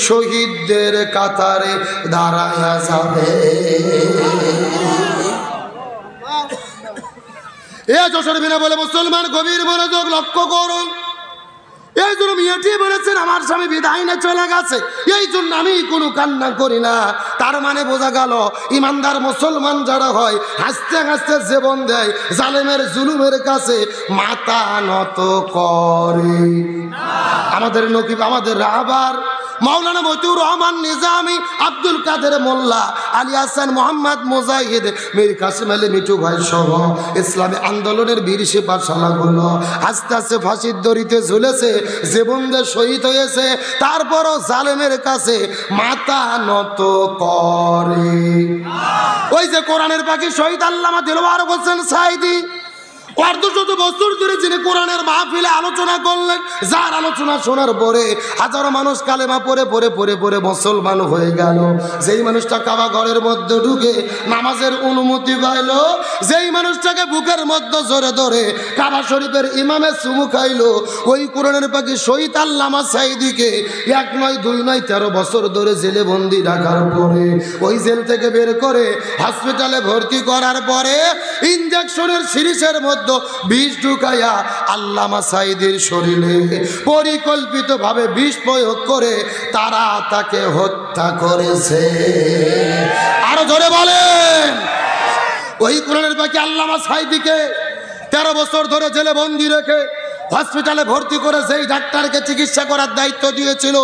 শহীদদের কাতারে দাঁড়ায়া যাবে। এ যশোর বিনা বলে মুসলমান গভীর মনোযোগ লক্ষ্য করুন। এই জন্য মেয়েটি বলেছেন আমার স্বামী বিদায় নিয়ে চলে গেছে, এই জন্য আমি কোনো কান্না করি না। তার মানে বোঝা গেল ইমানদার মুসলমান যারা হয় হাসতে হাসতে জীবন দেয়, জালেমের জুলুমের কাছে মাথা নত করে। আমাদের নকিব, আমাদের রাহবার মাওলানা মতিউর রহমান নিজামী, আব্দুল কাদের মোল্লা, আলী হাসান, মোহাম্মদ মুজাহিদ, মীর কাসেম আলী মিঠু ভাই সহ ইসলামী আন্দোলনের বীর সিপাহসালাগুলো আস্তে আস্তে ফাঁসির দড়িতে ঝুলেছে, জীবন দিয়ে শহীদ হয়েছে, তারপরও জালেমের কাছে মাথা নত করে। ওই যে কোরআনের পাখি শহীদ আল্লামা দিলওয়ার হোসেন সাঈদী, অর্ধশত বছর ধরে যিনি কোরআনের মাহফিলে আলোচনা করলেন, যার আলোচনা শোনার পরে হাজারো মানুষ কালেমা পড়ে পড়ে পড়ে পড়ে মুসলমান হয়ে গেল। যেই মানুষটা কাবা ঘরের মধ্যে ঢুকে নামাজের অনুমতি পাইল, যেই মানুষটাকে বুকের মধ্যে জোরে ধরে কাবা শরীফের ইমামে চুমু খাইল, ওই কোরআনের পাখি শহীদ আল্লামা সাঈদীকে 1 নয় 2 নয় 13 বছর ধরে জেলে বন্দি রাখার পরে ওই জেল থেকে বের করে হসপিটালে ভর্তি করার পরে ইনজেকশনের সিরিজের মধ্যে বিষ ঢুকাইয়া আল্লামা সাঈদীর শরীরে পরিকল্পিতভাবে বিষ প্রয়োগ করে তারা তাকে হত্যা করেছে। আরো জোরে বলেন। ওই কোরআনের পাখি আল্লামা সাঈদীকে 13 বছর ধরে জেলে বন্দি রেখে হসপিটালে ভর্তি করে যেই ডাক্তারকে চিকিৎসা করার দায়িত্ব দিয়েছিল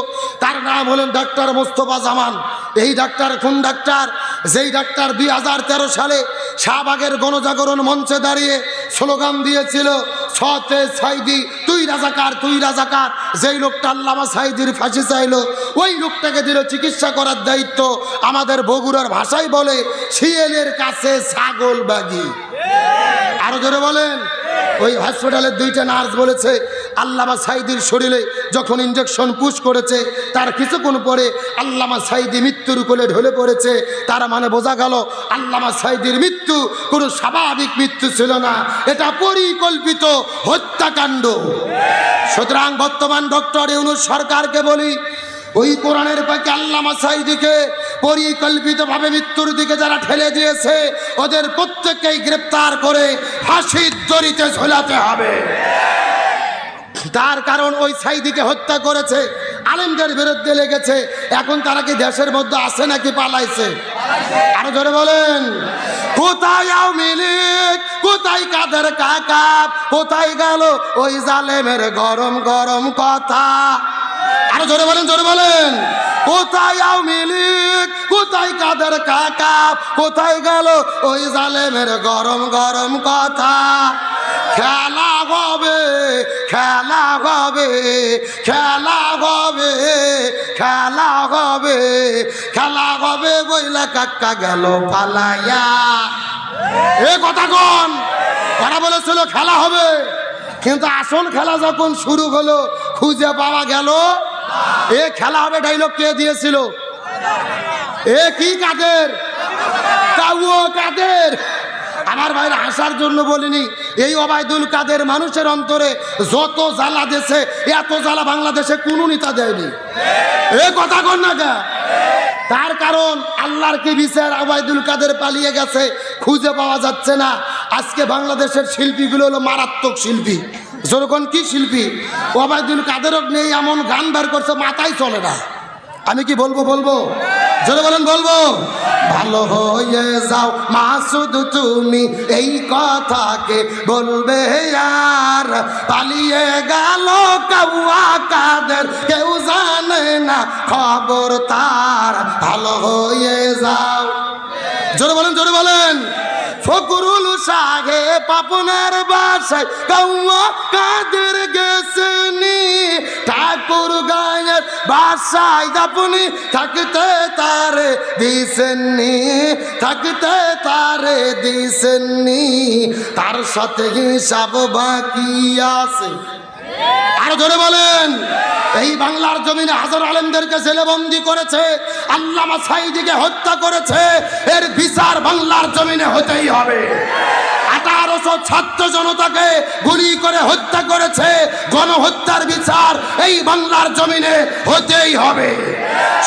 তার নাম হলেন ডাক্তার মোস্তফা জামান। এই ডাক্তার কোন ডাক্তার? যেই ডাক্তার 2013 সালে শাহবাগের গণজাগরণ মঞ্চে দাঁড়িয়ে স্লোগান দিয়েছিল, সতে সাঈদী তুই রাজাকার, তুই রাজাকার। যেই লোকটা আল্লামা সাঈদীর ফাঁসি চাইল, ওই লোকটাকে দিল চিকিৎসা করার দায়িত্ব। আমাদের বগুড়ার ভাষায় বলে শিয়ালের কাছে ছাগল বাগি। আরো জোরে বলেন। ওই হসপিটালের 2টা নার্স বলেছে আল্লামা সাঈদীর শরীরে যখন ইনজেকশন পুশ করেছে তার কিছুক্ষণ পরে আল্লামা সাঈদী মৃত্যুর কোলে ঢলে পড়েছে। তার মানে বোঝা গেল আল্লামা সাঈদীর মৃত্যু কোনো স্বাভাবিক মৃত্যু ছিল না, এটা পরিকল্পিত হত্যাকাণ্ড। সুতরাং বর্তমান ডক্টর ইউনূস সরকারকে বলি, ওই কোরআনের পাখি আল্লামা সাঈদীকে পরিকল্পিতভাবে মৃত্যুর দিকে যারা ঠেলে দিয়েছে ওদের প্রত্যেককেই গ্রেপ্তার করে ফাঁসির দড়িতে ঝোলাতে হবে। তার কারণ ওই সাঈদীকে হত্যা করেছে, আলেমদের বিরুদ্ধে লেগেছে। এখন তারা কি দেশের মধ্যে আছে নাকি পালাইছে? আরো জোরে বলেন, কোথায় আওয়ামী লীগ, কোথায় কাদের কাকা, কোথায় গেল ওই জালেমের গরম গরম কথা? আরো জোরে বলেন, জোরে বলেন, কোথায় আওয়ামী লীগ, কোথায় কাদের কাকা, কোথায় গেল ওই জালেমের গরম গরম কথা? খেলা হবে, খেলা হবে, খেলা হবে, খেলা হবে, খেলা হবে বইলা কাকা গেল পালাইয়া। এ কথা কোন? তারা বলেছিল খেলা হবে, কিন্তু আসল খেলা যখন শুরু হলো খুঁজে পাওয়া গেল। এ খেলা হবে ডাইলগ কে দিয়েছিল? এ কি কাদের? কাউও কাদের? আমার ভাইয়ের হাসার জন্য বলিনি, এই ওবায়দুল কাদের মানুষের অন্তরে যত জ্বালা দেশে, এত জ্বালা বাংলাদেশে কোনো নেতা দেয়নি। এ কথা কর না কে? তার কারণ আল্লাহর কি বিচার, ওবায়দুল কাদের পালিয়ে গেছে, খুঁজে পাওয়া যাচ্ছে না। আজকে বাংলাদেশের শিল্পীগুলো হলো মারাত্মক শিল্পী। যেরকম কি শিল্পী, ওবায়দুল কাদেরও নেই এমন গান বের করছে মাথায় চলে না। আমি কি বলবো? বলবো, জোরে বলেন বলবো। ভালো হয়ে যাও মাসুদ তুমি, এই কথাকে বলবে আর, পালিয়ে গেল কাউয়া কাদের, কেউ জানে না খবর তার। ভালো হয়ে যাও, জোরে বলেন, জোরে বলেন। ফকরুল সাহেব আপনার বাসায় কাউয়া কাদের গেছেনি, ঠাকুর গায়ের বাসায় আপনি থাকতে তারে দিছেননি, থাকতে তারে দিছেননি, তার সাথে হিসাব বাকি আছে। আরো জোরে বলেন। এই বাংলার জমিনে হাজার আলেমদেরকে জেলবন্দি করেছে, আল্লামা সাঈদীকে হত্যা করেছে, এর বিচার বাংলার জমিনে হতেই হবে। 1800 ছাত্র জনতাকে গুলি করে হত্যা করেছে, গণহত্যার বিচার এই বাংলার জমিনে হতেই হবে।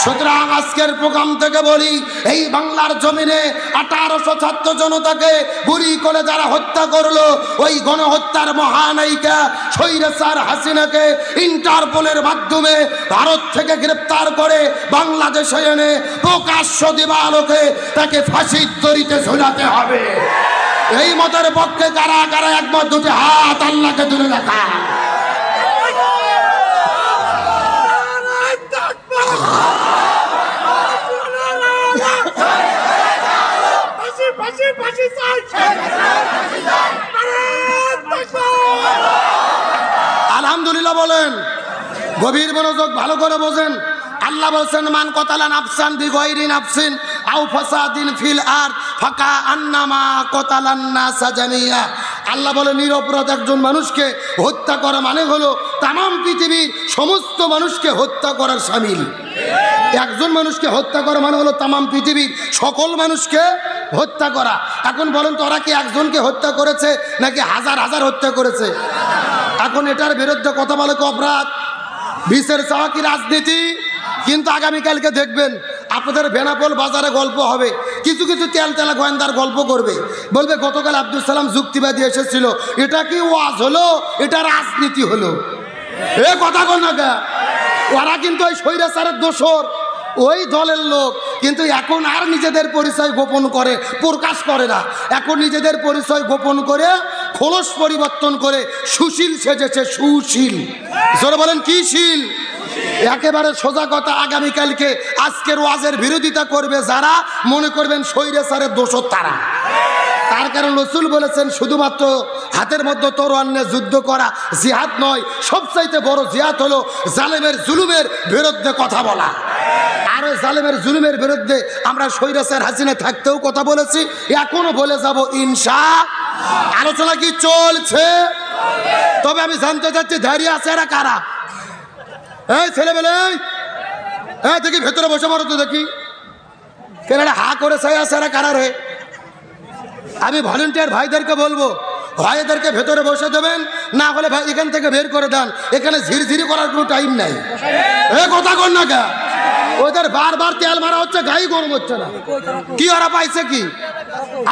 সুতরাং আজকের প্রোগ্রাম থেকে বলি, এই বাংলার জমিনে 1800 ছাত্র জনতাকে গুলি করে যারা হত্যা করলো, ওই গণহত্যার মহানায়িকা স্বৈরাচার হাসিনাকে ইন্টারপোলের মাধ্যমে ভারত থেকে গ্রেপ্তার করে বাংলাদেশে এনে প্রকাশ্য দিবালোকে তাকে ফাঁসির দড়িতে ঝুলাতে হবে। এই মতের পক্ষে কারা কারা একমত, দুটি হাত আল্লাহকে তুলে দেখা। আলহামদুলিল্লাহ বলেন। গভীর মনোযোগ ভালো করে বোঝেন। আল্লাহ বলছেন, মান কতালা নাফসান বিগাইরি নাফসিন আও ফাসাদিন ফিল আরদ ফাকা আন্নামা কতালান নাসা জামিয়া। আল্লাহ বলে, নিরপরাধ একজন মানুষকে হত্যা করা মানে হলো তামাম পৃথিবীর সমস্ত মানুষকে হত্যা করার শামিল। একজন মানুষকে হত্যা করা মানে হলো তামাম পৃথিবীর সকল মানুষকে হত্যা করা। এখন বলেন তো, ওরা কি একজনকে হত্যা করেছে নাকি হাজার হাজার হত্যা করেছে? এখন এটার বিরুদ্ধে কথা বলে অপরাধ, বিচার চাওয়া কি রাজনীতি? কিন্তু আগামীকালকে দেখবেন আপনাদের বেনাপোল বাজারে গল্প হবে, কিছু কিছু তেল তেলা গোয়েন্দার গল্প করবে, বলবে গতকাল আব্দুল সালাম যুক্তিবাদী এসেছিল, এটা কি ওয়াজ হলো, এটা রাজনীতি হলো। এ কথা কন না, ওরা কিন্তু ওই স্বৈরাচারের দোসর, ওই দলের লোক, কিন্তু এখন আর নিজেদের পরিচয় গোপন করে প্রকাশ করে না। এখন নিজেদের পরিচয় গোপন করে খোলস পরিবর্তন করে সুশীল সেজেছে, সুশীল। জোরে বলেন, কি শীল? একেবারে সোজা কথা, আগামীকালকে আজকের ওয়াজের বিরোধিতা করবে যারা, মনে করবেন স্বৈরাচারের দোসর তারা। তার কারণ রাসূল বলেছেন, শুধুমাত্র হাতের মধ্যে তরোয়ার নিয়ে যুদ্ধ করা জিহাদ নয়, সবচাইতে বড় জিহাদ হলো জালেমের জুলুমের বিরুদ্ধে কথা বলা। আর ওই জালেমের জুলুমের বিরুদ্ধে আমরা স্বৈরাচার হাসিনা থাকতেও কথা বলেছি, এখনো বলে যাব ইনশাআল্লাহ। আলোচনা কি চলছে? তবে আমি জানতে চাচ্ছি, দাঁড়িয়ে আছে এরা কারা? এই ছেলেবেলে, হ্যাঁ দেখি ভেতরে বসে পড়ো তো দেখি, কেন হা করে চাই আছে এরা কারা রে? আমি ভলেন্টিয়ার ভাইদেরকে বলবো, ভাইদেরকে ভেতরে বসে দেবেন, না হলে ভাই এখান থেকে বের করে দেন, এখানে ঝিরঝিরি করার কোনো টাইম নাই। এ কথা কর না কে? ওদের বারবার তেল মারা হচ্ছে, গাই গরম হচ্ছে না, কি ওরা পাইছে কি?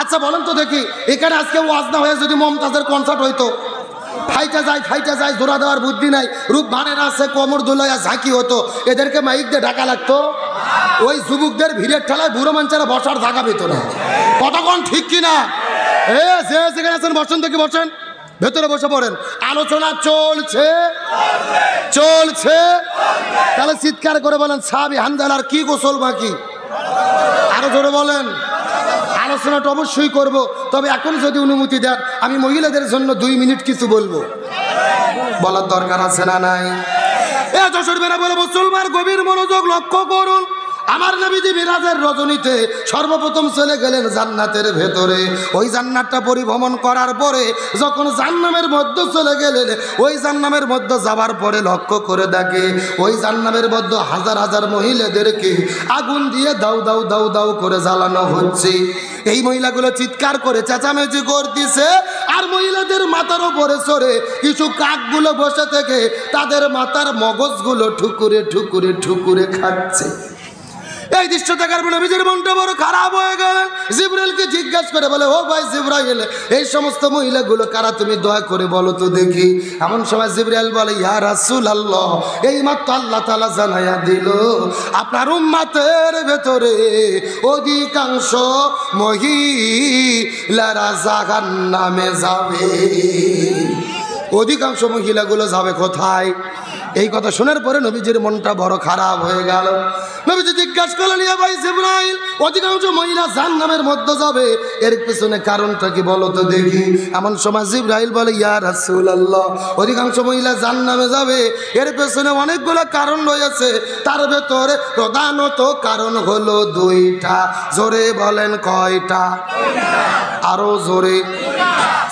আচ্ছা বলেন তো দেখি, এখানে আজকে ওয়াজ না হয়ে যদি মমতাজের কনসার্ট হইতো, ফাইটা যায় জোড়া দেওয়ার বুদ্ধি নাই, রূপ ভানের আছে, কোমর দুলাইয়া ঝাঁকি হতো, এদেরকে মাইক দিয়ে ঢাকা লাগতো। ওই যুবকদের ভিড়ের ঠেলায় বুড়ো মানুষেরা বসার জায়গা পেত না। কতক্ষণ ঠিক কিনা? যে যেখানে আছেন বসেন, দেখি বসেন, ভেতরে বসে পড়েন। আলোচনা চলছে। তাহলে চিৎকার করে বলেন সাহাবী হানজালার কি গোসল বাকি? আরো জোরে বলেন। আলোচনাটা অবশ্যই করব, তবে এখন যদি অনুমতি দেন আমি মহিলাদের জন্য 2 মিনিট কিছু বলবো। বলার দরকার আছে না নাই? যশোর বেড়া বলে মুসলমান গভীর মনোযোগ লক্ষ্য করুন। আমার নবীজি মিরাজের রজনীতে সর্বপ্রথম চলে গেলেন জান্নাতের ভেতরে। ওই জান্নাতটা পরিভ্রমণ করার পরে যখন জান্নামের মধ্যে চলে গেলেন, ওই জান্নামের মধ্যে যাবার পরে লক্ষ্য করে দেখে ওই জান্নামের মধ্যে হাজার হাজার মহিলাদেরকে আগুন দিয়ে দাউ দাউ দাউ দাউ করে জ্বালানো হচ্ছে। এই মহিলাগুলো চিৎকার করে চেঁচামেচি করতেছে, আর মহিলাদের মাথার উপরে চড়ে কিছু কাকগুলো বসে থেকে তাদের মাথার মগজগুলো ঠুকুরে ঠুকুরে ঠুকুরে খাচ্ছে। এই দৃশ্য দেখার পরে নবীজির মনটা বড় খারাপ হয়ে গেল। জিবরাইলকে জিজ্ঞাসা করে বলে, ও ভাই জিবরাইল, এই সমস্ত মহিলাগুলো কারা? তুমি দয়া করে বলো তো দেখি। এমন সময় জিবরাইল বলে, ইয়া রাসূলুল্লাহ, এই মাত্র আল্লাহ তাআলা জানাইয়া দিল আপনার উম্মতের ভেতরে অধিকাংশ মহিলারা জাহান্নামে যাবে। অধিকাংশ মহিলাগুলো যাবে কোথায়? এই কথা শোনার পরে নবীজির মনটা বড় খারাপ হয়ে গেল। নবীজি জিজ্ঞাসা করলেন, ইয়া ভাই জিবরাইল, অধিকাংশ মহিলা জাহান্নামের মধ্যে যাবে, এর পিছনে কারণটা কি বলো তো দেখি। এমন সময় জিবরাইল বলে, ইয়া রাসূলুল্লাহ, অধিকাংশ মহিলা জাহান্নামে যাবে, এর পেছনে অনেকগুলো কারণ রয়েছে। তার ভেতরে প্রধানত কারণ হলো 2টা। জোরে বলেন কয়টা? আরো জোরে।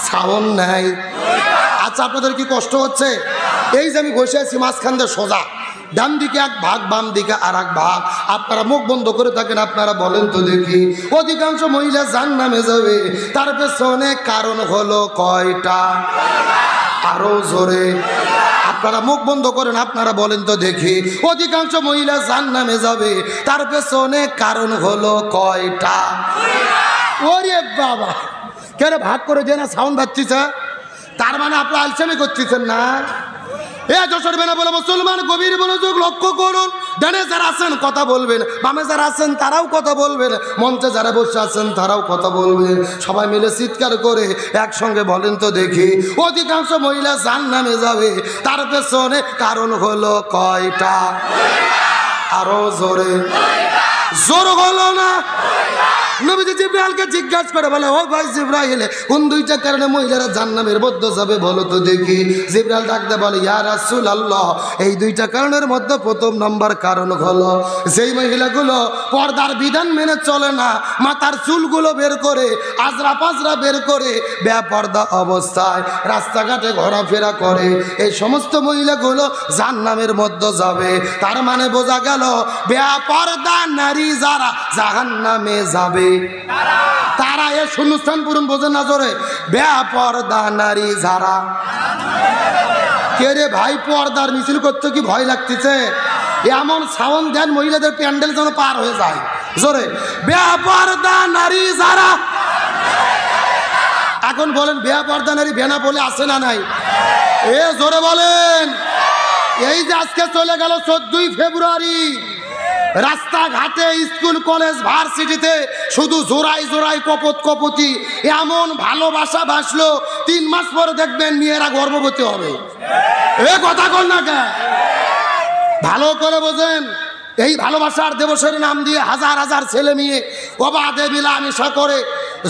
সাউন্ড নাই। আচ্ছা, আপনাদের কি কষ্ট হচ্ছে? এই যে আমি বসে আছি মাঝখান দিয়ে সোজা, ডান দিকে এক ভাগ, বাম দিকে আর এক ভাগ। আপনারা মুখ বন্ধ করে থাকেন, আপনারা বলেন তো দেখি, অধিকাংশ মহিলা জাহান্নামে যাবে, তার পেছনে কারণ হলো কয়টা? আরো জোরে। আপনারা মুখ বন্ধ করেন, আপনারা বলেন তো দেখি, অধিকাংশ মহিলা জাহান্নামে যাবে, তার পেছনে কারণ হলো কয়টা? ওরে বাবা, কেন ভাগ করে যে না সাউন্ড বাজছে? তার মানে আপনারা আলসামি করতেছেন না? যশোর বেনা বলে মুসলমান গভীর মনোযোগ লক্ষ্য করুন। ডানে যারা আছেন কথা বলবেন, বামে যারা আছেন তারাও কথা বলবেন, মঞ্চে যারা বসে আছেন তারাও কথা বলবেন। সবাই মিলে চিৎকার করে একসঙ্গে বলেন তো দেখি, অধিকাংশ মহিলা জাহান্নামে যাবে, তার পেছনে কারণ হলো কয়টা? আরো জোরে। জোর হলো না? নবীজি জিবরাইলকে জিজ্ঞাসা করে বলে, ও ভাই জিবরাইল, কোন 2টা কারণে মহিলারা জাহান্নামের মধ্যে যাবে বলো তো দেখি। জিবরাইল ডাকতে বলে, ইয়া রাসূলুল্লাহ, এই 2টা কারণের মধ্যে প্রথম নাম্বার কারণ হলো যেই মহিলাগুলো পর্দার বিধান মেনে চলে না, মাথার চুলগুলো বের করে আজরা পাজরা বের করে বেপর্দা অবস্থায় রাস্তাঘাটে ঘোরাফেরা করে, এই সমস্ত মহিলাগুলো জাহান্নামের মধ্যে যাবে। তার মানে বোঝা গেল বেপর্দা নারী যারা জাহান্নামে যাবে তারা। এ শূন্যস্থান পূরণ বোঝেন না জোরে? বেপর্দা নারী যারা। কে রে ভাই, পর্দার মিছিল করতে কি ভয় লাগতেছে? এমন সাউন্ড দেন মহিলাদের প্যান্ডেল যেন পার হয়ে যায়। জোরে, বেপর্দা নারী যারা। এখন বলেন, বেপর্দা নারী বেনা বলে আছে না নাই? জোরে বলেন। এই যে আজকে চলে গেল 14ই ফেব্রুয়ারি, রাস্তাঘাটে, স্কুল, কলেজ, ভার্সিটিতে শুধু জোড়াই জোড়াই কপত কপতি এমন ভালোবাসা ভাসলো, 3 মাস পরে দেখবেন মেয়েরা গর্ভবতী হবে। এ কথা কর না কে? ভালো করে বোঝেন। এই ভালোবাসার দিবসের নাম দিয়ে হাজার হাজার ছেলে মেয়ে অবাধে মিলামেশা করে,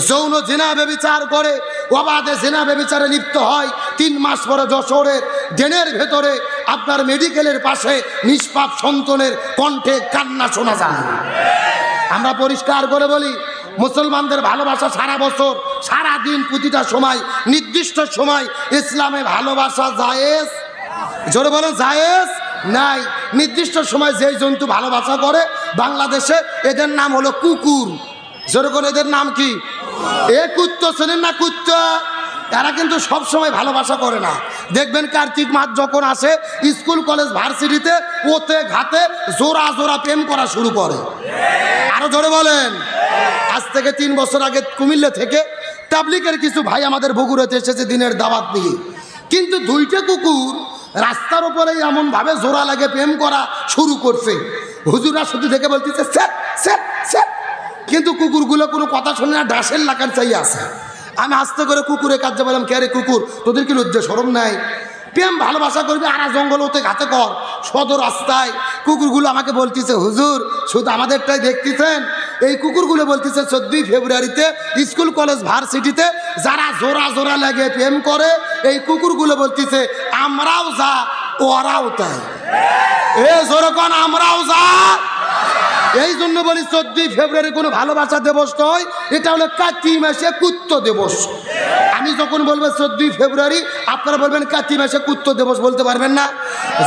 যৌন জিনা ব্যভিচার করে, অবাধে জিনা ব্যভিচারে লিপ্ত হয়। 3 মাস পরে যশোরের ড্রেনের ভেতরে আপনার মেডিকেলের পাশে নিষ্পাপ সন্তানের কণ্ঠে কান্না শোনা যায়। আমরা পরিষ্কার করে বলি, মুসলমানদের ভালোবাসা সারা বছর, সারা দিন, প্রতিটা সময়, নির্দিষ্ট সময় ইসলামে ভালোবাসা জায়েজ। জোরে বলেন, জায়েজ নাই। নির্দিষ্ট সময় যেই জন্তু ভালোবাসা করে, বাংলাদেশে এদের নাম হলো কুকুর। জোরে করে, এদের নাম কি? কুত্তো চেনেন না? কুত্তা। এরা কিন্তু সব সময় ভালোবাসা করে না। দেখবেন কার্তিক মাস যখন আসে, স্কুল, কলেজ, ভার্সিটিতে ওতে ঘাতে জোড়া জোড়া প্রেম করা শুরু করে। আরো জোরে বলেন। আজ থেকে 3 বছর আগে কুমিল্লা থেকে তাবলিগের কিছু ভাই আমাদের বগুড়াতে এসেছে দিনের দাওয়াত নিয়ে। কিন্তু দুইটা কুকুর রাস্তার উপরে এমন ভাবে জোড়া লাগে প্রেম করা শুরু করছে, হুজুরা শুধু দেখে বলতেছে স্যার স্যার স্যার, কিন্তু কুকুরগুলো কোনো কথা শুনে না, ডাসের লাগান চাই আছে। আমি আস্তে করে কুকুরের কাছে বললাম, কে রে কুকুর, তোদের কি লজ্জা শরম নাই? প্রেম ভালোবাসা করবি আর জঙ্গল হতে ঘাতে কর সদর রাস্তায়। কুকুরগুলো আমাকে বলতেছে, হুজুর শুধু আমাদেরটাই দেখতেছেন? এই কুকুরগুলো বলতেছে 14 ফেব্রুয়ারিতে স্কুল কলেজ ভার্সিটিতে যারা জোড়া জোড়া লাগে প্রেম করে, এই কুকুরগুলো বলতেছে আমরাও যা ওরাও তাই। এ জোরকন আমরাও যা। এই জন্য বলি 14 ফেব্রুয়ারি কোনো ভালোবাসা দিবস নয়, এটা হলো কার্তিক মাসে কুত্ত দিবস। আমি যখন বলবো 14 ফেব্রুয়ারি, আপনারা বলবেন কার্তিক মাসে কুত্ত দিবস, বলতে পারবেন না।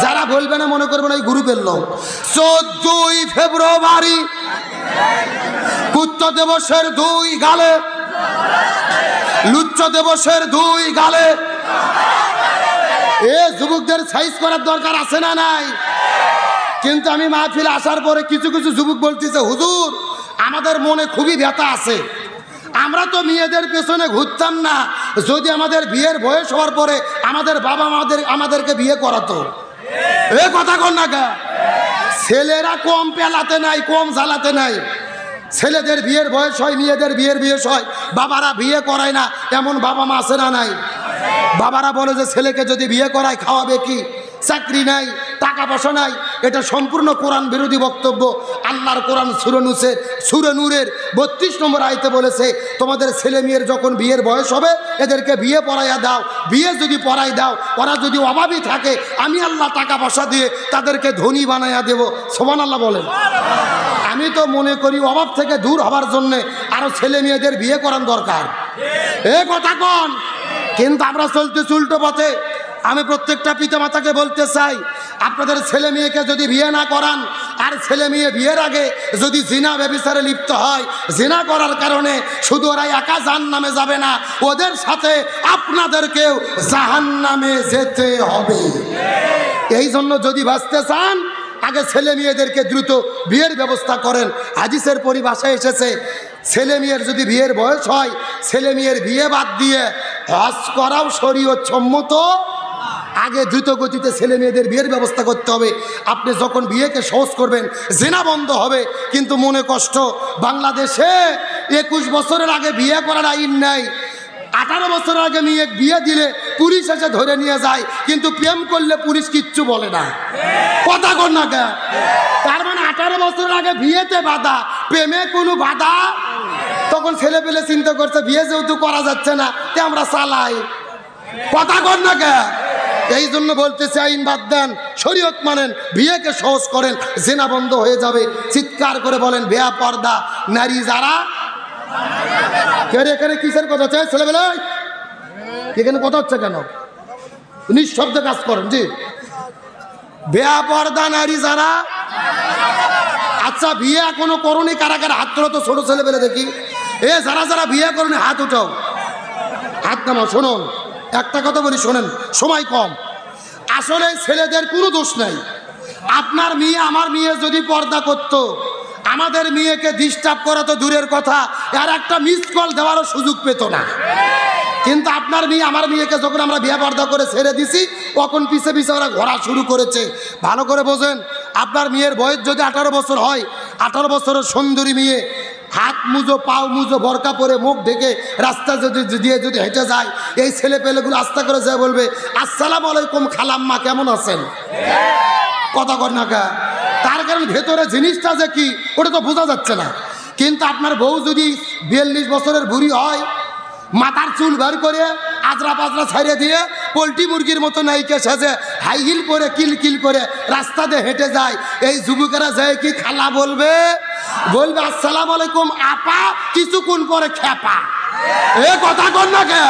যারা বলবে না মনে করবেন ওই গ্রুপের লোক। 14 ফেব্রুয়ারি কুত্ত দিবসের 2 গালে, লুচ্চ দিবসের 2 গালে। এ যুবকদের সাইজ করার দরকার আছে না নাই? কিন্তু আমি মাহফিলে আসার পরে কিছু কিছু যুবক বলতেছে, হুজুর আমাদের মনে খুবই ব্যথা আছে, আমরা তো মেয়েদের পেছনে ঘুরতাম না, যদি আমাদের বিয়ের বয়স হওয়ার পরে আমাদের বাবা আমাদেরকে বিয়ে করাতো। এ কথা কর না গা। ছেলেরা কম পেলাতে নাই, কম জ্বালাতে নাই। ছেলেদের বিয়ের বয়স হয়, মেয়েদের বিয়ের বয়স হয়, বাবারা বিয়ে করায় না, এমন বাবা মা আছে না নাই? বাবারা বলে যে ছেলেকে যদি বিয়ে করায় খাওয়াবে কি, চাকরি নাই, টাকা পয়সা নাই। এটা সম্পূর্ণ কোরআন বিরোধী বক্তব্য। আল্লাহর কোরআন সূরা নূরের 32 নম্বর আয়াতে বলেছে, তোমাদের ছেলে মেয়ের যখন বিয়ের বয়স হবে এদেরকে বিয়ে পড়াইয়া দাও। বিয়ে যদি পড়াই দাও, ওরা যদি অভাবী থাকে, আমি আল্লাহ টাকা পয়সা দিয়ে তাদেরকে ধনী বানাইয়া দেব। সুবহানাল্লাহ বলেন। আমি তো মনে করি অভাব থেকে দূর হবার জন্যে আরো ছেলে মেয়েদের বিয়ে করার দরকার। এ কথা কোন? কিন্তু আমরা চলতেছি উল্টো পথে। আমি প্রত্যেকটা পিতামাতাকে বলতে চাই, আপনাদের ছেলে মেয়েকে যদি বিয়ে না করান, আর ছেলে মেয়ে বিয়ের আগে যদি জিনা ব্যভিচারে লিপ্ত হয়, জিনা করার কারণে শুধু ওরা একা জাহান্নামে যাবে না, ওদের সাথে আপনাদেরকেও জাহান্নামে যেতে হবে। এই জন্য যদি বাঁচতে চান, আগে ছেলে মেয়েদেরকে দ্রুত বিয়ের ব্যবস্থা করেন। হাদিসের পরিভাষায় এসেছে, ছেলে মেয়ের যদি বিয়ের বয়স হয়, ছেলে মেয়ের বিয়ে বাদ দিয়ে হজ করাও শরীয়ত সম্মত। আগে দ্রুত গতিতে ছেলে মেয়েদের বিয়ের ব্যবস্থা করতে হবে। আপনি যখন বিয়েকে সহজ করবেন, জিনা বন্ধ হবে। কিন্তু মনে কষ্ট, বাংলাদেশে 21 বছরের আগে বিয়ে করার আইন নাই। 18 বছর আগে মেয়ে বিয়ে দিলে পুলিশ এসে ধরে নিয়ে যায়, কিন্তু প্রেম করলে পুলিশ কিচ্ছু বলে না। কথা কর না কে? তার মানে 18 বছর আগে বিয়েতে বাধা, প্রেমে কোনো বাধা। তখন ছেলে পেলে চিন্তা করছে বিয়ে যেহেতু করা যাচ্ছে না, তে আমরা চালাই। কথা কর না কে? এই জন্য বলতেছে আইন বাদ দেন, শরীয়ত মানেন, বিয়েকে সহজ করেন, জিনা বন্ধ হয়ে যাবে। চিৎকার করে বলেন বেপরদা নারী যারা। এখানে কিসের কথা চাই? ছেলেবেলায় এখানে কথা হচ্ছে কেন? নিঃশব্দে কাজ করেন। জি, বেপরদা নারী যারা। আচ্ছা, বিয়ে এখনো করনি কারা কারা? হাত তোলো তো, ছোট ছেলেবেলে দেখি। এ যারা যারা বিয়ে করনি হাত উঠাও, হাত নামাও। শুনুন, একটা কথা বলি, শোনেন, সময় কম। আসলে ছেলেদের কোনো দোষ নাই। আপনার মেয়ে আমার মেয়ে যদি পর্দা করতো, আমাদের মেয়েকে ডিস্টার্ব করা তো দূরের কথা, আর একটা মিস কল দেওয়ারও সুযোগ পেত না। কিন্তু আপনার মেয়ে আমার মেয়েকে যখন আমরা বিয়ে পর্দা করে ছেড়ে দিছি, তখন পিছে পিছে ওরা ঘোরা শুরু করেছে। ভালো করে বোঝেন, আপনার মেয়ের বয়স যদি 18 বছর হয়, 18 বছরের সুন্দরী মেয়ে হাত মুজো, পাও মুজো, বরকা পরে, মুখ ঢেকে রাস্তা দিয়ে যদি হেঁটে যায়, এই ছেলে পেলেগুলো আস্তে করে যায় বলবে আসসালামু আলাইকুম খালাম্মা, কেমন আছেন? কথা কর না কা? তার কারণ ভেতরে জিনিসটা যে কি ওটা তো বোঝা যাচ্ছে না। কিন্তু আপনার বউ যদি 42 বছরের বুড়ি হয়, মাথার চুল বের করে আজরা পাজরা ছাড়িয়ে দিয়ে পোলট্রি মুরগির মতো নায়িকা সাজে হাই হিল পরে কিল কিল করে রাস্তা দিয়ে হেঁটে যায়, এই যুবকেরা যায় কি খালা বলবে? বলবে আসসালামু আলাইকুম আপা, কিছুক্ষণ পরে খেপা। এ কথা কর না কে?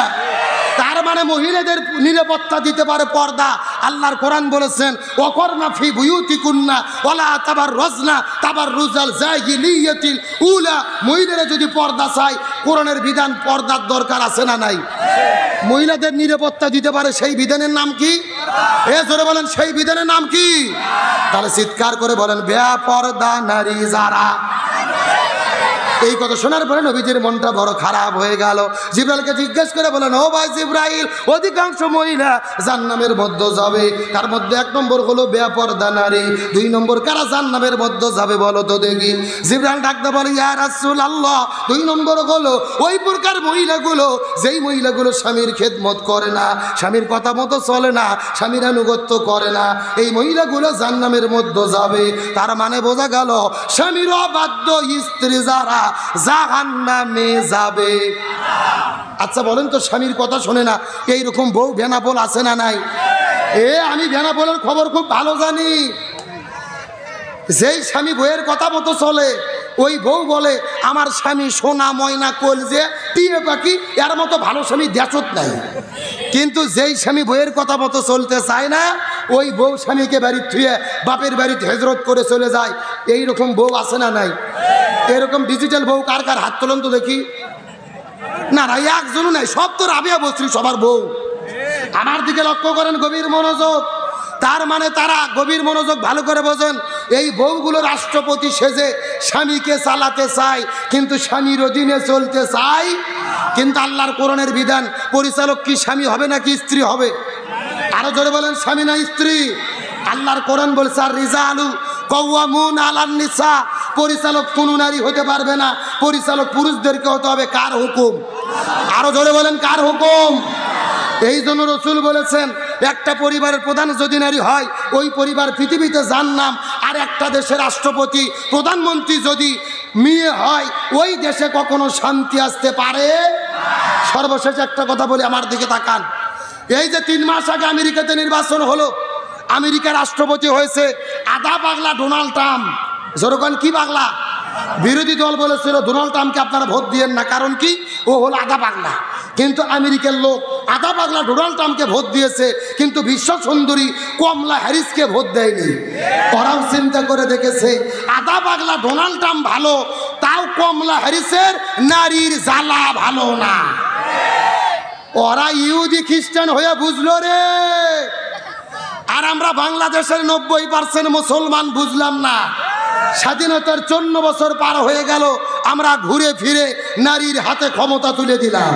তার মানে মহিলাদের নিরাপত্তা দিতে পারে পর্দা। আল্লাহর কোরআন বলেছেন ওয়াকরনা ফি বুয়ুতিকুন্না ওয়ালা তাবাররুজনা তাবাররুজাল জাহিলিয়াতিল উলা। মহিলারা যদি পর্দা চায়, কোরআনের বিধান পর্দার দরকার আছে না নাই? মহিলাদের নিরাপত্তা দিতে পারে, সেই বিধানের নাম কি? এ জোরে বলেন, সেই বিধানের নাম কি? তাহলে চিৎকার করে বলেন বেপরদা নারী যারা। এই কথা শোনার পরে নবীজির মনটা বড় খারাপ হয়ে গেল। জিব্রাইলকে জিজ্ঞেস করে বলেন, ও ভাই জিব্রাইল, অধিকাংশ মহিলা জাহান্নামের মধ্যে যাবে, তার মধ্যে 1 নম্বর হলো বেপরদা নারী, 2 নম্বর কারা জাহান্নামের মধ্যে যাবে বলো তো দেখি। জিব্রাইল ডাকতে বলে, ইয়া রাসূলুল্লাহ, 2 নম্বর হলো ওই প্রকার মহিলাগুলো যেই মহিলাগুলো স্বামীর খেদমত করে না, স্বামীর কথা মতো চলে না, স্বামীর আনুগত্য করে না, এই মহিলাগুলো জাহান্নামের মধ্যে যাবে। তার মানে বোঝা গেল স্বামীর অবাধ্য স্ত্রী যারা জাহান্নামে যাবে। আচ্ছা বলেন তো, স্বামীর কথা শোনে না এইরকম বউ বেনাপোল আছে না নাই? আমি বেনাপোলের খবর খুব ভালো জানি। যেই স্বামী বউয়ের কথা মতো চলে, ওই বউ বলে আমার স্বামী সোনা ময়না কলজে টিয়ে পাখি, এর মতো ভালো স্বামী দেশত নাই। কিন্তু যেই স্বামী বউয়ের কথা মতো চলতে চায় না, ওই বউ স্বামীকে বাড়ির থুয়ে বাপের বাড়িতে হেজরত করে চলে যায়। এইরকম বউ আছে না নাই? এরকম ডিজিটাল বউ কার কার হাত তোলেন তো দেখি। না না, একজনও নাই, সব তো রাবিয়া বস্ত্রী সবার বউ। আমার দিকে লক্ষ্য করেন, গভীর মনোযোগ। তার মানে তারা গভীর মনোযোগ ভালো করে বোঝেন, এই বউগুলো রাষ্ট্রপতি সেজে স্বামীকে চালাতে চায়, কিন্তু স্বামীর অধীনে চলতে চায়। কিন্তু আল্লাহর কোরআনের বিধান, পরিচালক কি স্বামী হবে নাকি স্ত্রী হবে? আরো জোরে বলেন, স্বামী না স্ত্রী? আল্লাহর কোরআন বলছে, আর রিজালু কাওয়ামুন আলান নিসা, পরিচালক কোন নারী হতে পারবে না, পরিচালক পুরুষদেরকে হতে হবে। কার হুকুম? আরো জোরে বলেন, কার হুকুম? এই জন্য রসুল বলেছেন, একটা পরিবারের প্রধান যদি নারী হয়, ওই পরিবার পৃথিবীতে জাহান্নাম। আর একটা দেশের রাষ্ট্রপতি প্রধানমন্ত্রী যদি মেয়ে হয়, ওই দেশে কখনো শান্তি আসতে পারে। সর্বশেষ একটা কথা বলি, আমার দিকে তাকান। এই যে 3 মাস আগে আমেরিকাতে নির্বাচন হলো, আমেরিকার রাষ্ট্রপতি হয়েছে আধা পাগলা ডোনাল্ড ট্রাম্প। যেরকম কি পাগলা? বিরোধী দল বলেছিল ডোনাল্ড ট্রাম্পকে আপনারা ভোট দিয়েন না, কারণ কি? ও হলো আধা পাগলা। কিন্তু আমেরিকার লোক আধা পাগলা ডোনাল্ড ট্রাম্পকে ভোট দিয়েছে, কিন্তু বিশ্ব সুন্দরী কমলা হ্যারিসকে ভোট দেয়নি। ওরাও চিন্তা করে দেখেছে, আধা পাগলা ডোনাল্ড ট্রাম্প ভালো, তাও কমলা হ্যারিসের নারীর জ্বালা ভালো না। ওরা ইহুদি খ্রিস্টান হয়ে বুঝলো রে। আর আমরা বাংলাদেশের 90% মুসলমান বুঝলাম না। স্বাধীনতার 54 বছর পার হয়ে গেল, আমরা ঘুরে ফিরে নারীর হাতে ক্ষমতা তুলে দিলাম।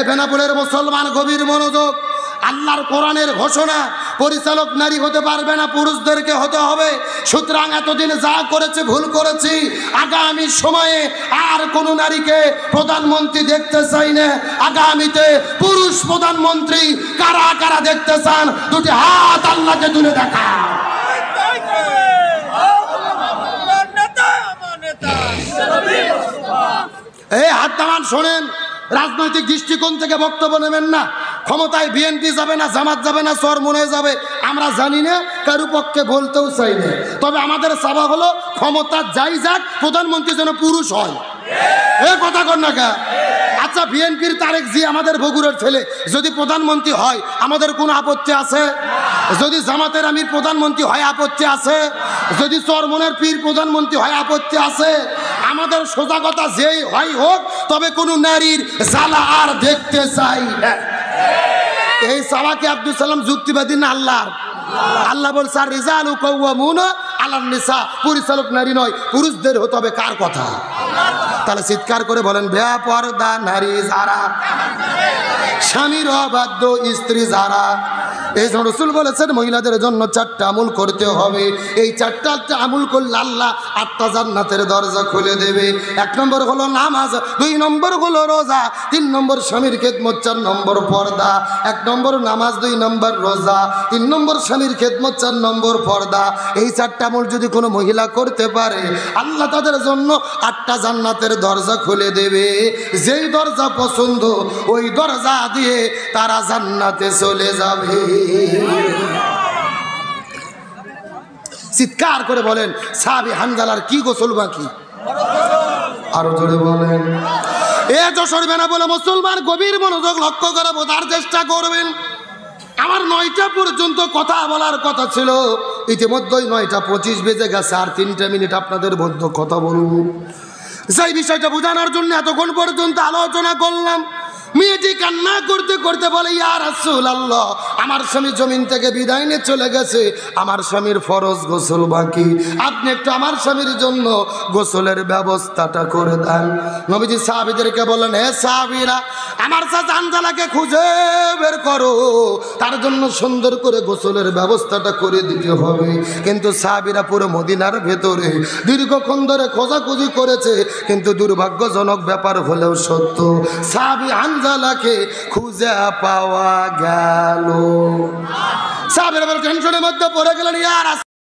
বেনাপোলের মুসলমান, গভীর মনোযোগ। আল্লাহর কোরআনের ঘোষণা, পরিচালক নারী হতে পারবে না, পুরুষদেরকে হতে হবে। সুতরাং এতদিন যা করেছে ভুল করেছি, আগামী সময়ে আর কোন নারীকে প্রধানমন্ত্রী দেখতে চাই না। আগামীতে পুরুষ প্রধানমন্ত্রী কারা কারা দেখতে চান, 2টি হাত আল্লাহকে তুলে দেখা। এই হাত নামান, শোনেন, রাজনৈতিক দৃষ্টিকোণ থেকে বক্তব্য নেবেন না। ক্ষমতায় বিএনপি যাবে না, জামাত যাবে না, চরমনে যাবে, আমরা জানি না, কারো পক্ষে বলতেও চাই না। তবে আমাদের চাওয়া হলো ক্ষমতা যাই যাক, প্রধানমন্ত্রী যেন পুরুষ হয়। এ কথা কর না কা? আচ্ছা, বিএনপির তারেক জি আমাদের বগুড়ার ছেলে যদি প্রধানমন্ত্রী হয়, আমাদের কোনো আপত্তি আছে? যদি জামাতের আমির প্রধানমন্ত্রী হয়, আপত্তি আছে? যদি চরমনের পীর প্রধানমন্ত্রী হয়, আপত্তি আছে? আমাদের সোজা কথা, যেই হয় হোক, তবে কোনো নারীর জ্বালা আর দেখতে চাই না। এই চাওয়াকে আব্দুল সালাম যুক্তিবাদী না আল্লাহর? আল্লাহ বলছে, আর রিজালু কাওয়ামুন আলান নিসা, পরিচালক নারী নয়, পুরুষদের হতে হবে। কার কথা? তাহলে চিৎকার করে বলেন, বেপরদা নারী যারা, স্বামীর অবাধ্য স্ত্রী যারা। এই জন্য রসুল বলেছেন, মহিলাদের জন্য 4টা আমল করতে হবে। এই 4টা আমল করলে আল্লাহ 8টা জান্নাতের দরজা খুলে দেবে। 1 নম্বর হলো নামাজ, 2 নম্বর হলো রোজা, 3 নম্বর স্বামীর খেদমত, 4 নম্বর পর্দা। 1 নম্বর নামাজ, 2 নম্বর রোজা, 3 নম্বর স্বামীর খেদমত, 4 নম্বর পর্দা। এই 4টা আমল যদি কোনো মহিলা করতে পারে, আল্লাহ তাদের জন্য 8টা জান্নাতের দরজা খুলে দেবে। যেই দরজা পছন্দ, ওই দরজা দিয়ে তারা জান্নাতে চলে যাবে। চিৎকার করে বলেন, সাহাবী হানজালার কি গোসল বাকি? আরো জোরে বলেন। এ যশোর বেনাপোলে মুসলমান, গভীর মনোযোগ লক্ষ্য করে বোঝার চেষ্টা করবেন। আমার 9টা পর্যন্ত কথা বলার কথা ছিল, ইতিমধ্যেই 9:25 বেজে গেছে। আর 3 মিনিট আপনাদের মধ্যে কথা বলবো। সেই বিষয়টা বোঝানোর জন্য এতক্ষণ পর্যন্ত আলোচনা করলাম। মেয়েটি কান্না করতে করতে বলে, ইয়া রাসূলুল্লাহ, আমার স্বামী জমিন থেকে বিদায় নিয়ে চলে গেছে, আমার স্বামীর ফরজ গোসল বাকি, আপনি একটু আমার স্বামীর জন্য গোসলের ব্যবস্থাটা করে দেন। নবীজি সাহাবীদেরকে বললেন, হে সাহাবীরা, আমার চাচা হানজালাকে খুঁজে বের করো, তার জন্য সুন্দর করে গোসলের ব্যবস্থাটা করে দিতে হবে। কিন্তু সাহাবীরা পুরো মদিনার ভেতরে দীর্ঘক্ষণ ধরে খোঁজাখুঁজি করেছে, কিন্তু দুর্ভাগ্যজনক ব্যাপার হলেও সত্য, সাহাবী হানজালাকে খুঁজে পাওয়া গেল। সাহাবীরা বড় টেনশনের মধ্যে পড়ে গেলেন, ইয়া